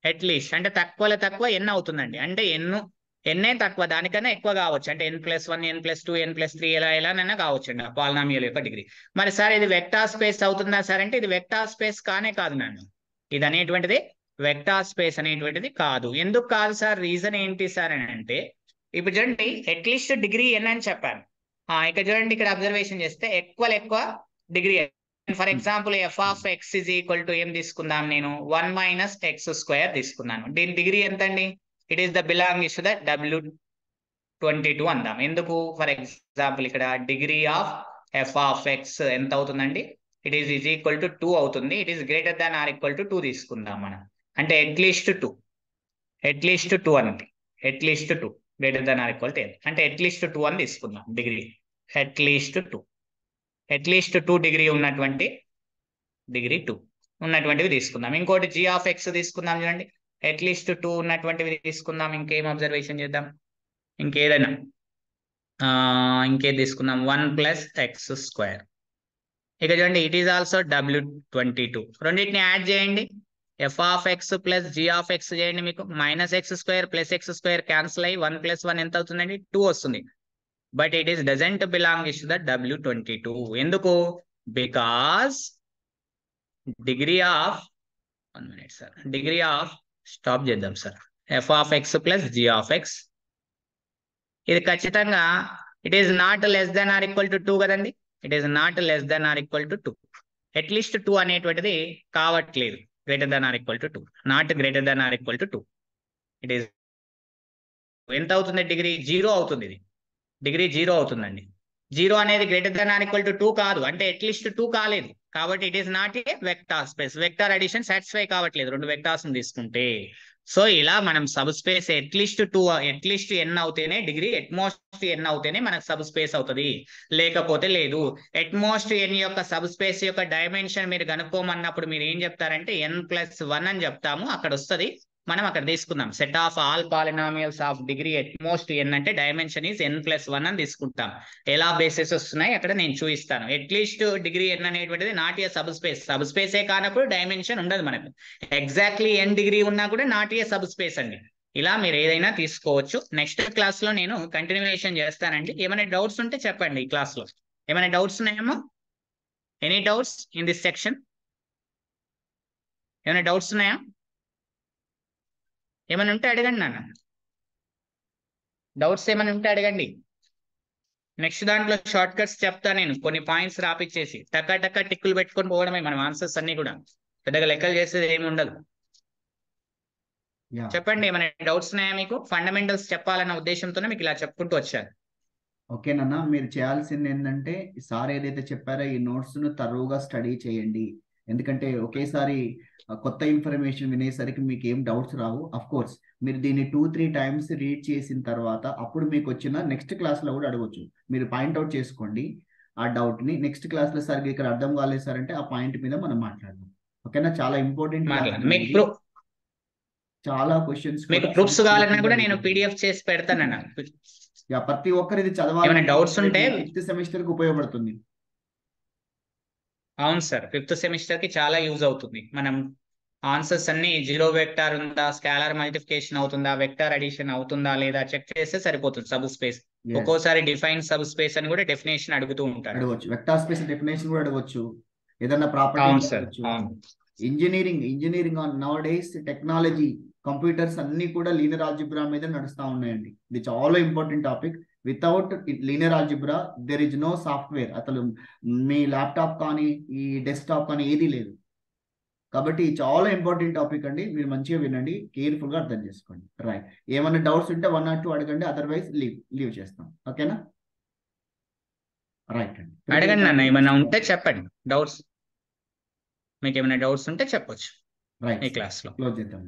at least అంటే తక్కువ n అవుతుందండి. అంటే ఎన్నే తక్కువ, దానికన్నా ఎక్కువ కావచ్చు. అంటే n+1, n+2, n+3 ఎలానైనా కావచ్చు అండి ఆ పాలినామియల్ యొక్క డిగ్రీ. మరి సార్ ఇది వెక్టార్ స్పేస్ అవుతుందా సార్ అంటే ఇది వెక్టార్ స్పేస్ కాదు నన్ను. ఇది అనేటువంటిది వెక్టార్ స్పేస్ అనేటువంటిది కాదు. ఎందుకు కాదు సార్? రీజన్ ఏంటి సార్ అని అంటే ఇప్పుడు చూడండి, అట్లీస్ట్ డిగ్రీ n అని చెప్పాను. ఇక చూడండి, ఇక్కడ అబ్జర్వేషన్ చేస్తే ఎక్కువ degree. For example f of x is equal to ఏం తీసుకుందాం, నేను 1 - x² తీసుకున్నాను. దీని డిగ్రీ ఎంత అండి? It is the belongs to the W22 అందాం. ఎందుకు? ఫర్ ఎగ్జాంపుల్ ఇక్కడ degree of f of x ఎంత అవుతుందండి? ఇట్ ఈస్ ఈక్వల్ టు 2 అవుతుంది. It is greater than or equal to 2 తీసుకుందాం మనం. అంటే అట్లీస్ట్ 2 అండి. At least 2 greater than or equal to n అంటే అట్లీస్ట్ 2 అని తీసుకుందాం డిగ్రీ. అట్లీస్ట్ 2 డిగ్రీ ఉన్నటువంటి డిగ్రీ 2 ఉన్నటువంటివి తీసుకుందాం. ఇంకోటి g of x తీసుకుందాం. చూడండి, అట్లీస్ట్ 2 ఉన్నటువంటివి తీసుకుందాం. ఇంకేం అబ్జర్వేషన్ చేద్దాం? ఇంకేదైనా ఇంకేది తీసుకుందాం? 1 + x². ఇక చూడండి, ఇట్ ఈస్ ఆల్సో W22. రెండింటిని యాడ్ చేయండి. f of x + g of x చేయండి. మీకు -x² + x² క్యాన్సిల్ అయ్యి 1 + 1 ఎంత అవుతుందండి? 2 వస్తుంది. But it is doesn't belongs to the W22. ఎందుకు? Because degree of 1 minute sir, degree of stop చేద్దాం sir f of x + g of x ఇది ఖచ్చితంగా it is not less than or equal to 2 కదండి. It is not less than or equal to 2. At least 2 అనేటువంటిది కావట్లేదు. Greater than or equal to 2, not greater than or equal to 2. It is ఎంత అవుతుంది? Degree 0 అవుతుంది. ఇది degree 0 అవుతుందండి. 0 అనేది greater than or equal to 2 కాదు. అంటే అట్లీస్ట్ 2 కాలేదు. కాబట్టి it is not a vector space. Vector addition satisfy కావట్లేదు 2 వెక్టార్స్ తీసుకుంటే. సో ఇలా మనం సబ్ స్పేస్ అట్లీస్ట్ n అవుతేనే డిగ్రీ, అట్మోస్ట్ n అవుతేనే మనకు సబ్ స్పేస్ అవుతుంది, లేకపోతే లేదు. అట్మోస్ట్ n యొక్క సబ్ స్పేస్ యొక్క డైమెన్షన్ మీరు కనుక్కోమన్నప్పుడు మీరు ఏం చెప్తారంటే n+1 అని చెప్తాము. అక్కడ వస్తుంది, మనం అక్కడ తీసుకుందాం. Set of all polynomials of degree at most n అంటే డైమెన్షన్ ఈజ్ n+1 అని తీసుకుంటాం. ఎలా బేసెస్ వస్తున్నాయి అక్కడ నేను చూపిస్తాను. అట్లీస్ట్ డిగ్రీ n అనేటువంటిది నాట్ ఏ సబ్ స్పేస్. సబ్ స్పేసే కానప్పుడు డైమెన్షన్ ఉండదు మనకు. ఎగ్జాక్ట్లీ n డిగ్రీ ఉన్నా కూడా నాట్ ఏ సబ్ స్పేస్ అండి. ఇలా మీరు ఏదైనా తీసుకోవచ్చు. నెక్స్ట్ క్లాస్ లో నేను కంటిన్యూషన్ చేస్తానండి. ఏమైనా డౌట్స్ ఉంటే చెప్పండి. ఈ క్లాస్ లో ఏమైనా డౌట్స్ ఉన్నాయేమో? Any doubts in this section? ఏమైనా డౌట్స్ ఉన్నాయా? ఏమైనా ఉంటే అడగండి నాన్న. డౌట్స్ ఏమైనా ఉంటే అడగండి. నెక్స్ట్ దాంట్లో షార్ట్ కట్స్ చెప్తా నేను. కొన్ని పాయింట్స్ రాపిచ్చేసి టక్క టిక్కులు పెట్టుకొని పోవడమే మనం. ఆన్సర్స్ అన్ని కూడా పెద్దగా లెక్కలు చేసేది ఏమి ఉండదు. చెప్పండి, ఏమైనా డౌట్స్ ఉన్నాయా మీకు? ఫండమెంటల్స్ చెప్పాలన్న ఉద్దేశంతోనే మీకు ఇలా చెప్పుకుంటూ వచ్చాను. ఓకేనన్నా, మీరు చేయాల్సింది ఏంటంటే సార్ ఏదైతే చెప్పారో ఈ నోట్స్ను తరువుగా స్టడీ చేయండి. ఎందుకంటే ఒకేసారి కొత్త ఇన్ఫర్మేషన్ వినేసరికి మీకు ఏం డౌట్స్ రావు. అఫ్ కోర్స్ మీరు దీన్ని 2-3 టైమ్స్ రీడ్ చేసిన తర్వాత అప్పుడు మీకు వచ్చిన నెక్స్ట్ క్లాస్లో కూడా అడగవచ్చు. మీరు పాయింట్అవుట్ చేసుకోండి ఆ డౌట్ని. నెక్స్ట్ క్లాస్లో సార్ ఇక్కడ అర్థం కాలేదు సార్ అంటే ఆ పాయింట్ మీద మనం మాట్లాడదాం. ఓకేనా? చాలా ఇంపార్టెంట్ క్లాస్. చాలా క్వశ్చన్స్ మీకు ప్రూఫ్స్ కావాలన్నా కూడా నేను PDF చేసి పెడతానన్నా. ప్రతి ఒక్కరు ఇది చదవాలి. ఏమైనా డౌట్స్ ఉంటే 5th సెమిస్టర్ కి ఉపయోగపడుతుంది. అవును సార్, 5th సెమిస్టర్ కి చాలా యూజ్ అవుతుంది. మనం ఆన్సర్స్ అన్ని జీరో వెక్టార్ ఉందా, స్కాలర్ మల్టిప్లికేషన్ అవుతుందా, వెక్టార్ అడిషన్ అవుతుందా లేదా చెక్ చేస్తే సరిపోతుంది సబ్ స్పేస్. Yes. ఒక్కోసారి డిఫైన్ సబ్ స్పేస్ అని కూడా డెఫినేషన్ అడుగుతూ ఉంటాడు. అడగవచ్చు, వెక్టార్ స్పేస్ డెఫినేషన్ కూడా అడగవచ్చు, ఏదన్నా ప్రాపర్టీ అవును సార్, అడగవచ్చు. అవును. Engineering on nowadays technology, computers అన్ని కూడా లీనియర్ ఆల్జిబ్రా మీద నడుస్తూ ఉన్నాయండి. ఇది చాలా important topic. Without linear algebra there is no software. అసలు మీ ల్యాప్టాప్ కానీ ఈ డెస్క్టాప్ కానీ ఏది లేదు. కాబట్టి చాలా ఇంపార్టెంట్ టాపిక్ అండి. మీరు మంచిగా వినండి, కేర్ఫుల్గా అర్థం చేసుకోండి. రైట్, ఏమైనా డౌట్స్ ఉంటే 1 or 2 అడగండి, అదర్వైజ్ లీవ్ చేస్తాం. ఓకేనా? రైట్ అండి, అడగండి నాన్న, ఏమైనా ఉంటే చెప్పండి డౌట్స్. మీకు ఏమైనా డౌట్స్ ఉంటే చెప్పొచ్చు రైట్ ఈ క్లాస్లో. క్లోజ్ చేద్దాం.